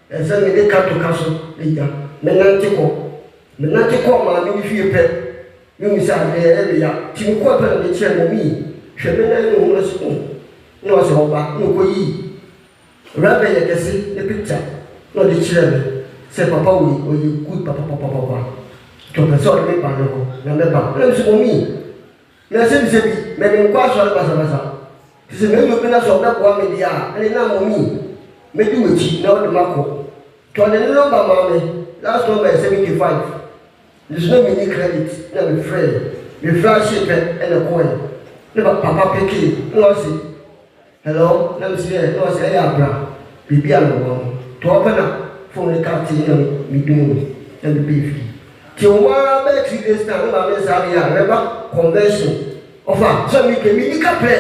ɛsɛ mede ka to ka so ne gya mɛnante kɔ maame no fie pɛ mehu sɛ adeɛ ɛbɛya nti mekɔɔ pɛ na mekyerɛ no mii hwɛ mɛnan no ho no so na ɔsɛ ɔba na ɔkɔyii raba yɛ kɛse ne picture na ɔde kyerɛ me sɛ papa ɔyɛ good papapapapa tɔpɛ sɛ ɔde me ba ne hɔ na mɛba na nso mɔmii na sɛbisɛ bi mɛde nkɔ asɔre basabasa te sɛ mɛdi obi na sɛ ɔbɛboa me deɛ a ɛne na mɔmii mɛdi w'akyi na ɔde makɔ tɔ ɔde ne nɔmba maa me last number yɛ 75 ne so na menni credit na mefrɛ ahye pɛ ɛne kɔɛ ne papa pekee na ɔse hello na msi ɛ na ɔsɛ ɛyɛ abra biribi a mewɔ no tɔ ɔpɛ na fone ne ka tee na medum na mebɛɛ firi nti ɔmaa bɛɛ 3 days na ne maame saa deɛ a mɛba convention ɔfa sɛ mekɛ menni ka prɛ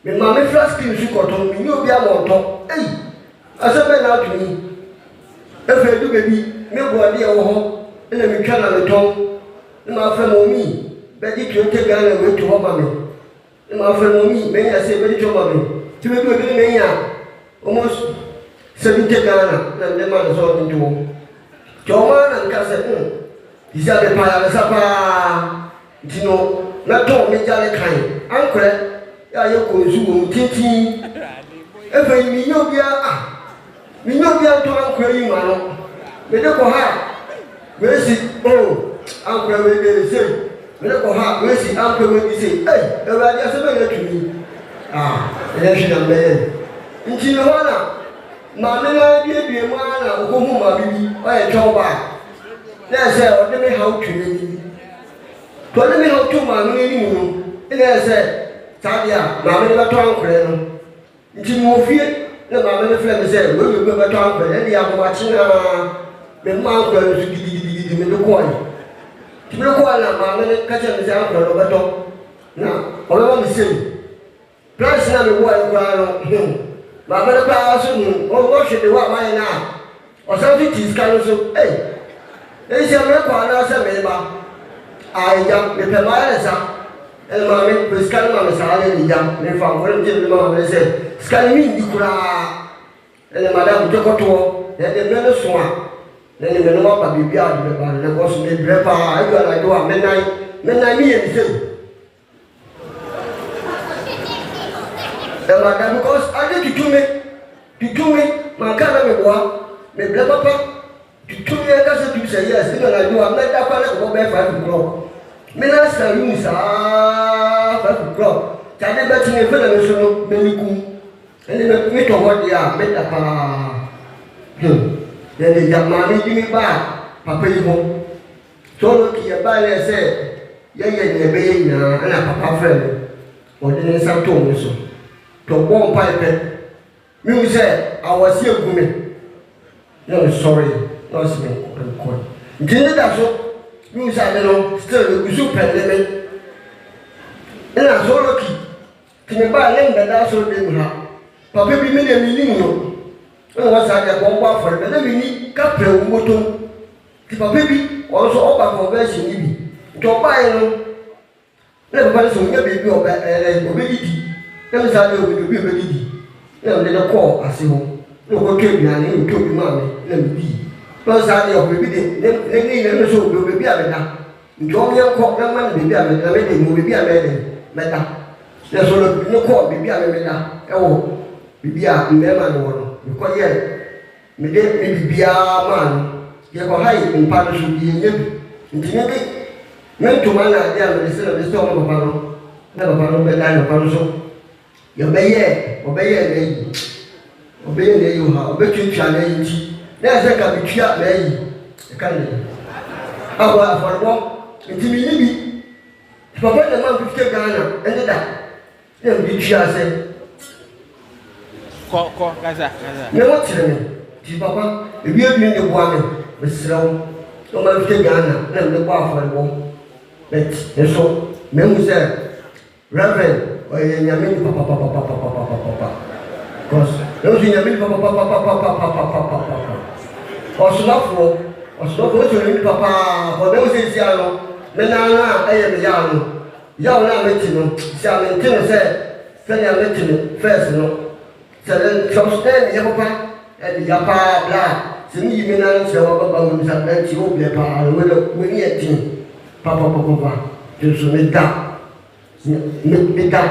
me maame fra screen so kɔtɔ menni obi ama ɔtɔ ei asɛ bɛ na ato ni ɛfɛ du baabi meboadeɛ wɔ hɔ ɛna metwa na metɔn ne maafrɛ ma ɔmii bɛgye 20 Ghana wɔatu hɔ ma me my friend Momi, many I say very trouble. To be good in Mania, almost 70 Ghana, and the man is all into home. Joman and Casset, he's at the Paya Sapa, you know, not all major kind. Uncle, Yako Zoom, Titi, every Minobia to Uncle Yumano, Medical Hat, where is it? Oh, Uncle, where they say. Medical heart, where is uncle when you say, hey, the radio is a to me. Election man. In Chinawana, Mamma, dear Mana, whom I be, or a job back. That's how let me how to me. Tell me how to my meaning. And I said, Tadia, Mamma, Tom Creno. In Timofia, the Mamma friend said, will you go to Tom Creno? And the other watching the mountains to give me the coin. Timoko na maame ka kyerɛ me sɛ akɔrɔ no bɛtɔ na ɔbɛma me sɛm price na me wo a koraa no maame no koraa so ɔhwɛ de wo a mayɛ no a ɔsan so ti sika no so ɛnhyia mmerɛkɔ anaasɛ meba agya mepɛ mayɛ ne sa ɛne maame pɛ sika no ma me saa ne ne gya mefa nkɔre mgye me ma maame sɛ sika no mendi koraa ɛne madam dwɔkɔtoɔ ɛde mmerɛ no so a then you know about the beard, the boss of the draper. I got a do a midnight, me and say. Because I did to do me, my camera, me blabber, to 2 years to say yes, even I do, I'm not that one go back 5 o'clock. Minister, you, sir, 5 o'clock. Tell that in a fellow, Melikum, and then make a what they are, make a then the young man give me back, Papa you home. So look here, by there said, Yay, and a papa friend, or the next I told me so. To one pipe, you said, I was here with me. No, sorry, lost me. Didn't that so? You said, still, you should pandemic. And I so lucky. Can you buy land that I so didn't have? Papa be made a meaning. What's that? One for it, but we need capital motor. The baby also over conversion. To buy never person will be obedient. Let me say, we will be obedient. Never let a call as you. no go to bi ani no to bi ma me na bi no sa de o bi de ne no so do bi a me da njo me ko na ma ne bi a me na me de mo bi a me de me da na so lo no ko bi a me da e wo bi a me ma no no ko ye me de me bi a ma no ye ko hai mpa no so bi ye bi ntine bi me to ma na de a me se na be so mo papa no na papa no be da no papa no so yo be ye obeye le obeye le yo ha obetwetwa na yi na se ka betwa na yi e ka le awa aforbo ntimi ni bi papa na ma bitwa Ghana ene da na bitwa se ko kaza ne mo tire me ti papa e bi ne bo ame besrew no ma bitwa Ghana na me bo aforbo bet eso me mu se reverend oye Nyame ni papa cause those Nyame ni papa Somafo ni papa for those is ya no me na eye me ya no ya na me ti no si a me ti no se ya me ti no first no se subscribe ya papa e ya pa bla se ni me na se wa baba mo sa e ti o ble pa we ni e ti papa je so me da me da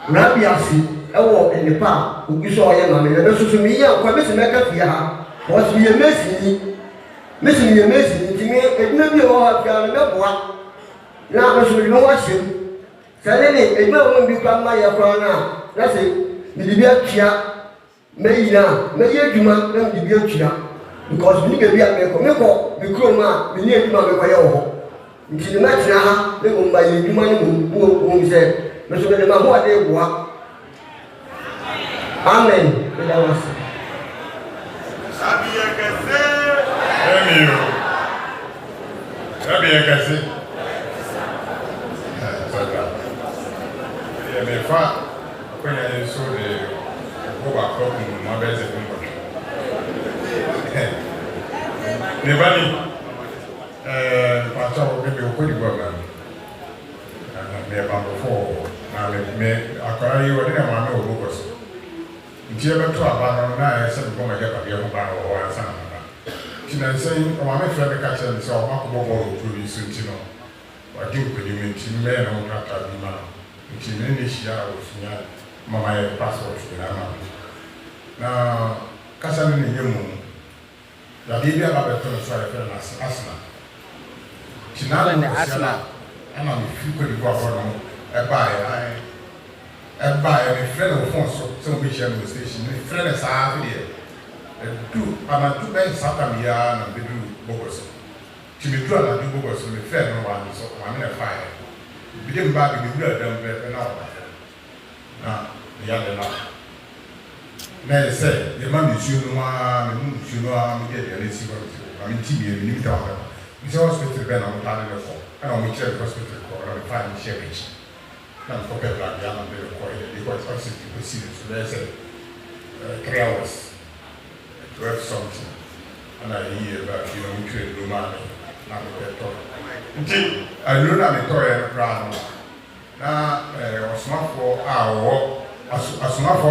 rabi asi ewo enipa ogi so oye ma me na susu mi ya kwa mesi meka fie ha o si ye mesi ti me edina bi o ha fia na boa na me so bi no wa hye sane ni edina o bi kwa ma ya kwa na se mi di bi atua me yina me ye djuma na mi di bi atua because mi be bi a me ko mi kro ma mi ni eduma me ko ye wo nti ni ma tira ha me mo ba ye djuma ni mo se me so be ma ho ade boa amen ila wasi sabiya kase emiyo sabiya kase saka ya me fa kwenya yeso de ko ba ko mu ma be ze ko ne bani pa cha o be ko di gwa ba me ba fo na me akara yi wodi na ma me o ko so ntie beto aba no na ese ko ma ja pa bi ho ba no o ansa na kina sei o ma me fe be ka che ni so o ma ko bo bo pro bi su nti no wa ju ko ni me nti me na o na ta bi ma nti ne ni shia o sunya mama ye passport na ma na kasa ni ye mu ya bi aba beto so ya fe na asna kina na asna ana mi fi ko di ko afọ no e ba e friend of phone so we share no station ni friend sa fi de do ama do ben sata mi ya na be do bogos ti me do na do bogos me friend no wa so ma me na fire bi dem ba bi do adam be na wa na ya de na se ye ma mi su no ma me mu su no ma me de ya si ko ma mi ti bi ni mi ta wa mi so hospital be na mo ta de fo ana mo check hospital ko na fa ni share it na for people like that and they require oxygen to see so they say 3 hours 12 something and I hear about we trade Roman na me talk nti I know na me talk e crown na Somafo Somafo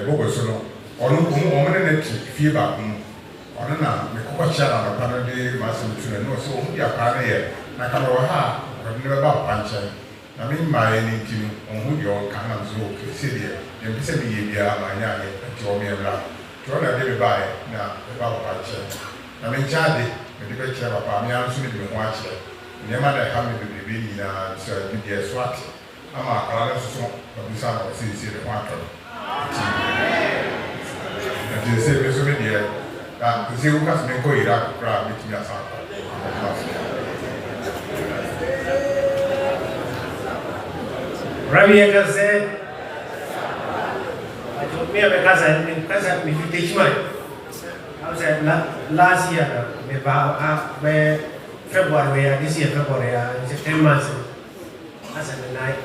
bogo so no onu o me na ti fie ba onu na me ko cha na pa na de ma se tune no so o dia pa na ye na ka ro ha ne ba panche na me mai ni ti on hu di on kan na zo ke se die e bi se bi ye bia ma nya ye ti o me bra to na de ba e na ba pa che na me cha de me de be che ba pa me an so ni me ho a che ne ma da ha me be bi ni na so bi de swat ama akara na so ba bi sa na se se de ho a to na de se be so me die ka se u ka se me ko ira pra me ti ya sa Rabi yakase me be kasa mi fite chima asa last year me ba be February ya this year February ya 10 months asa me nai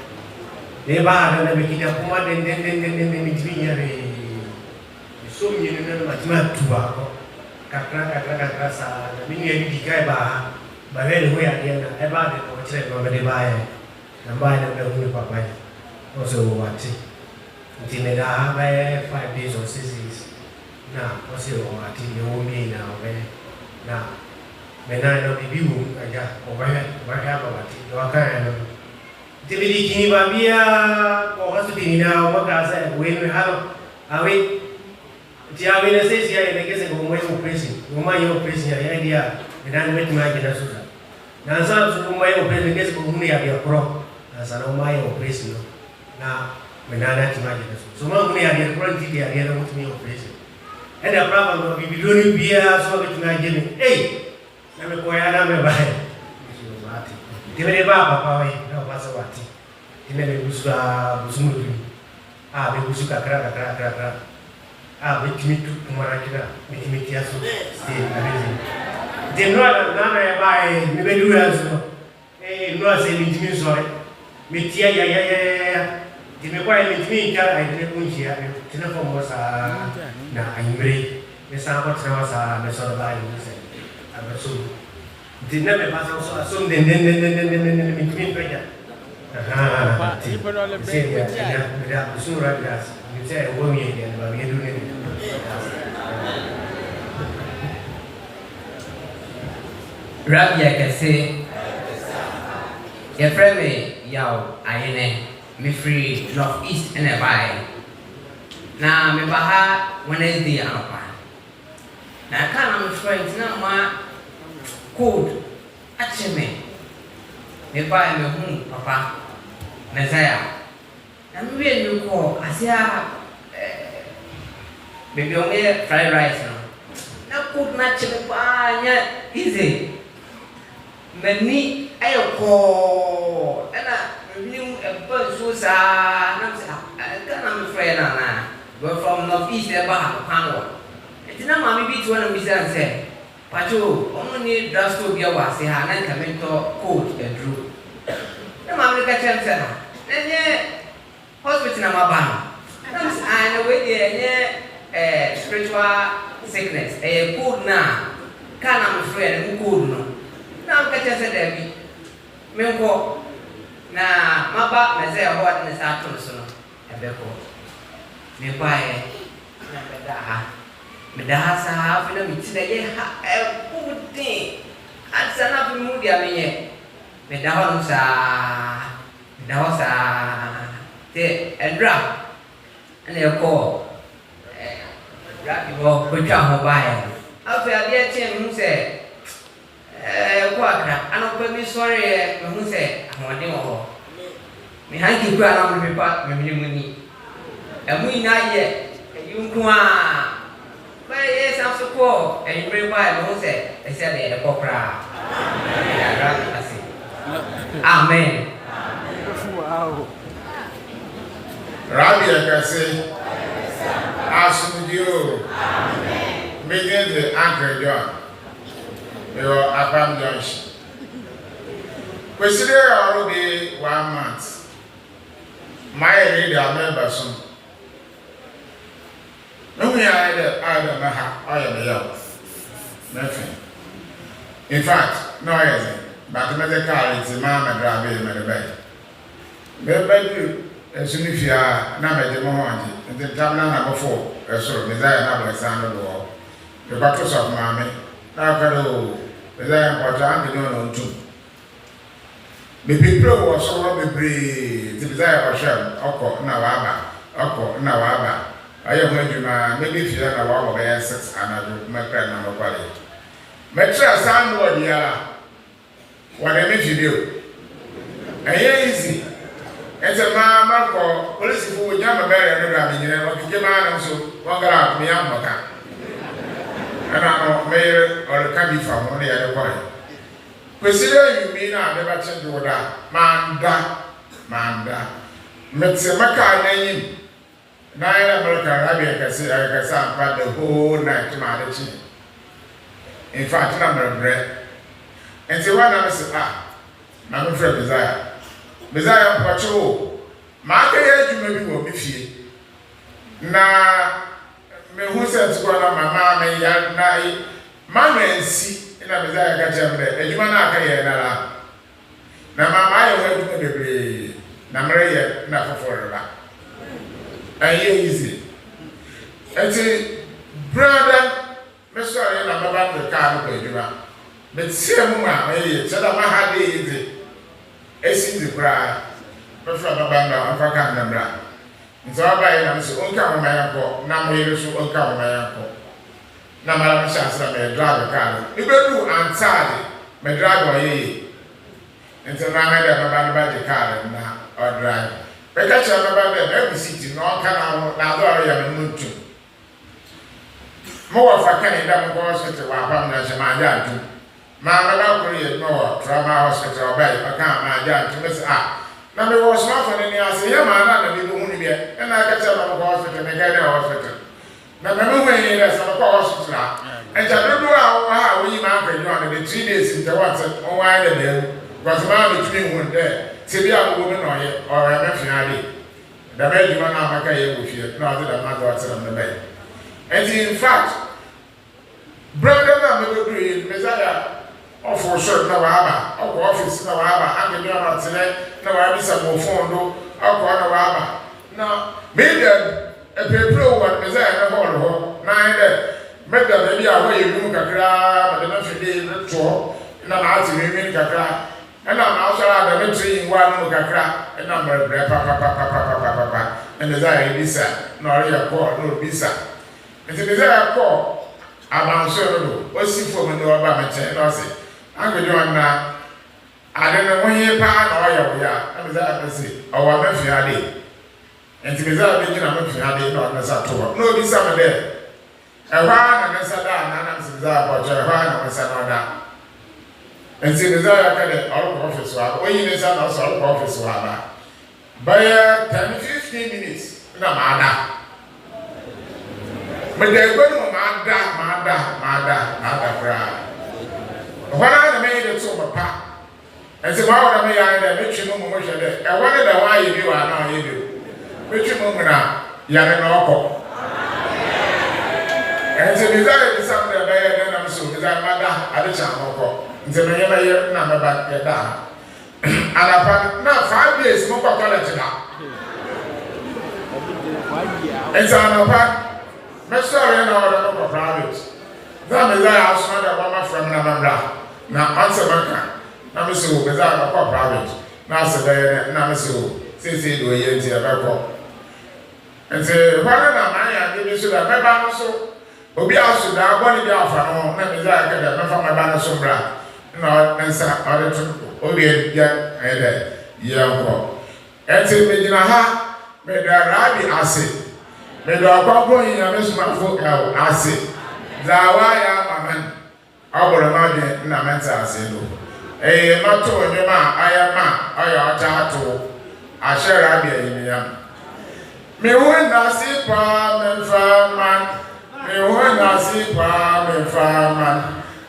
de ba na be kita kuma den mi tinya be so mi ne na ma tuwa ko kakra sa mi ne di kai ba le ho ya dia na e ba de ko chre no me de ba ya na ba na be hu papa also wati nti me da ba 5 days or 6 days na wasi o ati ni o mi na o be na me na no bibi wo aja o ba ha ba ati do aka no tibidi kini ba bia o hasu dini na o ka sa we no ha awe ti awe na se sia ene kese ko mo operation o ma yo operation ya dia me na me tuma gina so na sa su mo yo operation kese ko hunu ya dia pro na sa no ma yo operation na me na tuma gina so ma hunu ya dia pro ti dia no tuma operation ena brava no bibilioni bia so ke tuna gene na me koya na me bae mati timele ba papa we na pasa wati timele busuka busumu tu be busuka kra be timitu kumara kira be timiti aso ste abezi demno na ya bae me be dura so no ase mi timi so me tia ya dime kwa ile dime kara ai dime kunjia tina fomo sa na aimbre me sa ko tena sa me so ba ile se abaso dine me pasa so den me dime peja Ipo no le se ya sura gas me se wo mi ile ba mi dune Rabia kase ya frame Yawoh ayene me free north east and a by na me baha Wednesday anopa na kana me friends na ma code acheme me buy me papa Messiah na me we you call asia baby o me fried rice no na code na cheme pa nya easy mani ayoko ana new so sa na kana me friend na go from north east e ba panwo etina ma me bi to na mi say pacho omo ni drugstore bia wa se ha na kamento coat e dru na ma me ka chen say na nye hospital na ma ba na me say na we dey spiritual sickness cold na kana me friend mu cold no na me ka chen say da bi me ko na maba meze ho adne sa to so no ebeko me bae na medaha sa afi na mitine ye ha ebudi asana bi mu dia menye medaha no sa te endra ene ko rabi bo ko twa ho bae afi ade che mu se ko akra anopa mi sorry me hu se ahode wo ho me hanki ku ala mo pepa me muni amu ina ye yunku a ba ye sa so ko bre ba me hu se ese de ko kra amen wow Rabbi akase asumudio amen meje de Uncle John your Afam Junction. Consider already 1 month. My reader members. No, we are either I am young. Nothing. In fact, no, I isn't. But the car is a mamma driving in the bed. Maybe as soon as you are not a Mohanji, and the time number 4, a sort of desire number sound of the wall. The battles of Mammy. Now, Messiah important to know too. The people were so be the desire of Shem, Oko, Nawaba. I am going to maybe if you are a wall of 6 and I do my friend number quality. Metra sound what I mean to do. And here easy. It's a man for police who would jump a barrier and what you came out and so one got out me out. And I know mayor or can be from one other point. Consider you mean I never change to that. Manda. Metsemaka name. Nine American Rabbi, I can say, but the whole night to my chin. In fact, number of bread. And so one of us, my friend Desire. Desire, what you market, you maybe will be free. Now, me who said to go on my mamma, and mamma and see in a Desire catch up there, and you want to carry another. Now, mamma, I will have to be Namaria, not for forever. And here easy. And say, brother me sorry na baba the car no adwuma but see mu ma eh cheda ma ha dey easy esi di bra me fra baba na afa ka na bra nso abai na so onka mo ma yakọ na mo yere so onka mo ma yakọ na mara me chance me drive the car e be do ansade me drive oyeye nso na ha da baba the car na or drive be ka cha baba be every city no onka na do are ya me ntu mo wa fa kan da mo hospital wa pam na se ma ja tu ma ba ko ye no trauma hospital ba e ka ma ja tu me na me wo Somafo ni ase ya ma na me bo hu ni be e na ka cha ma ko hospital me ga na hospital na me mo wen ye sa ko hospital e ja do ha wo yi ma ka ju on the 3 days in the what on wa de be because ma me tumi hu de se bi a wo me no ye o ya me finale da be ju na ma ka ye wo fie na o da ma do atsara me be. And in fact, brother, I'm going to be Messiah of for sure. No, of office, no, I'm going to be today. No, I miss a more phone, no, I'll now, maybe a paper one Messiah, no, home, nine, maybe I wear you look a crab, and then day, the tour, and I'm out to remain a crab, and I'm outside the tree in one look a crab, and I'm a papa, and Messiah, Lisa, nor your call, no, Lisa. And the desire call about so what's it for when you are by my chain? I say, I'm going to do now. I don't know when you're part or you are. I'm going to say, oh, I'm not feeling. And to be that, I'm not feeling, not necessarily. No, be some there. A one and a sada, and I'm saying that, but a one and a sada. And see, the desire all office, or you need some also office. By 10-15 minutes, no matter. But they're going to mada cry. When I made it so much, and so how I made a rich woman, I wonder why you do, I know you do. Rich woman, Yanoko. And so desire is something better than I'm so, because I'm mother at the channel. And so I never number back there down. And upon now 5 days, more college now. And so I'm upon. I'm sorry, no, I don't know private. That is why I was not a woman from Namanda. Now, answer my I'm so because I don't know private. Now, say, now, so, say, do a year to a and say, why don't I give you so that my banner so? Obi also, I want to be off and on. Let me say, I can from my banner so bra. No, and say, I don't know. Obi, yeah, and say, Medina, may the rabbi assay. Me do Ɔkrɔnkrɔnyi Nyame Somafo ɛwɔ ase zawaya mamen ɔbɔrɔ ma de na menta ase no mato onyema ayama ɔyɛ ɔtato ahyɛra bia yimia me ho na si pa me fa man me ho na si pa me fa man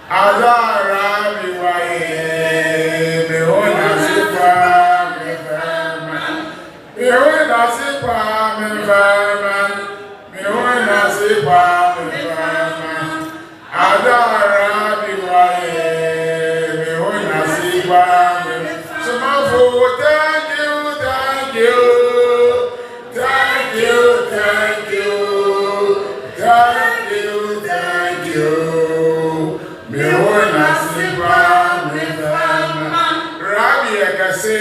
azara bi waye me ho na si pa me fa man me ho na si pa me fa man Nasi pa me fama, adara bi waye, me ho nasi pa me. Somafo, thank you, thank you, thank you, thank you, thank you, thank you. Me ho nasi pa me fama. Rabbi Ekase,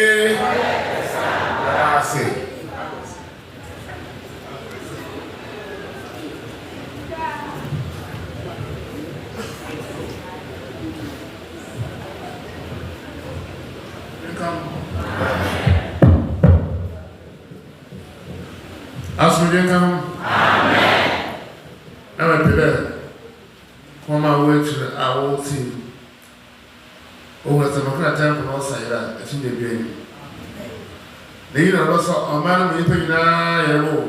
Nasi. Asmodin come. Amen. I'm a pillar. For my way to our team. Over the Democrat temple outside that, it's in the game. The year also a man with Yawoh.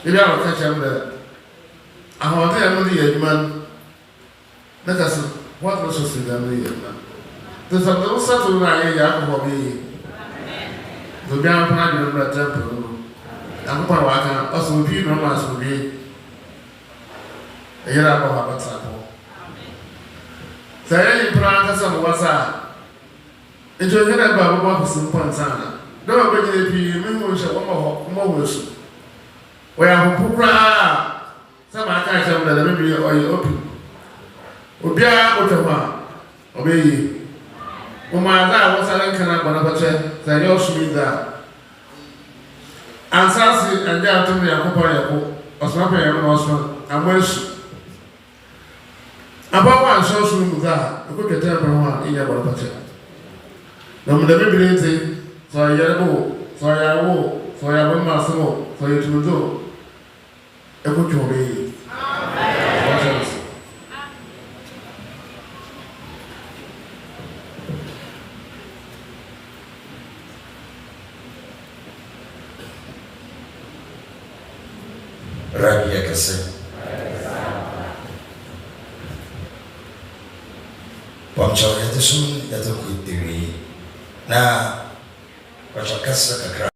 If I will catch him there, I want to tell you, man. Let us what was the man. There's a little settle my young me. The young man in the temple. I'm going to also be no mass will be a year about a sample. Say, any planters on what's up? It's a little about some points. No, but if you remember, more worse. We are Pukra. Some are kind of that maybe open. Obia Otama, obey. Umada was a Lankan Bonabache, the Yoshmida. And Sassy and down to me a couple of Osmapa Osman, and Welsh. About one social room that I could tell everyone in your Bonabache. No, the baby, so Yawoh, so Yawoh, so Yawoh, so you to do. I put you away. Rabbi Yakase. Pamchaw yate sun yato kuidiri na wachakasa kakra.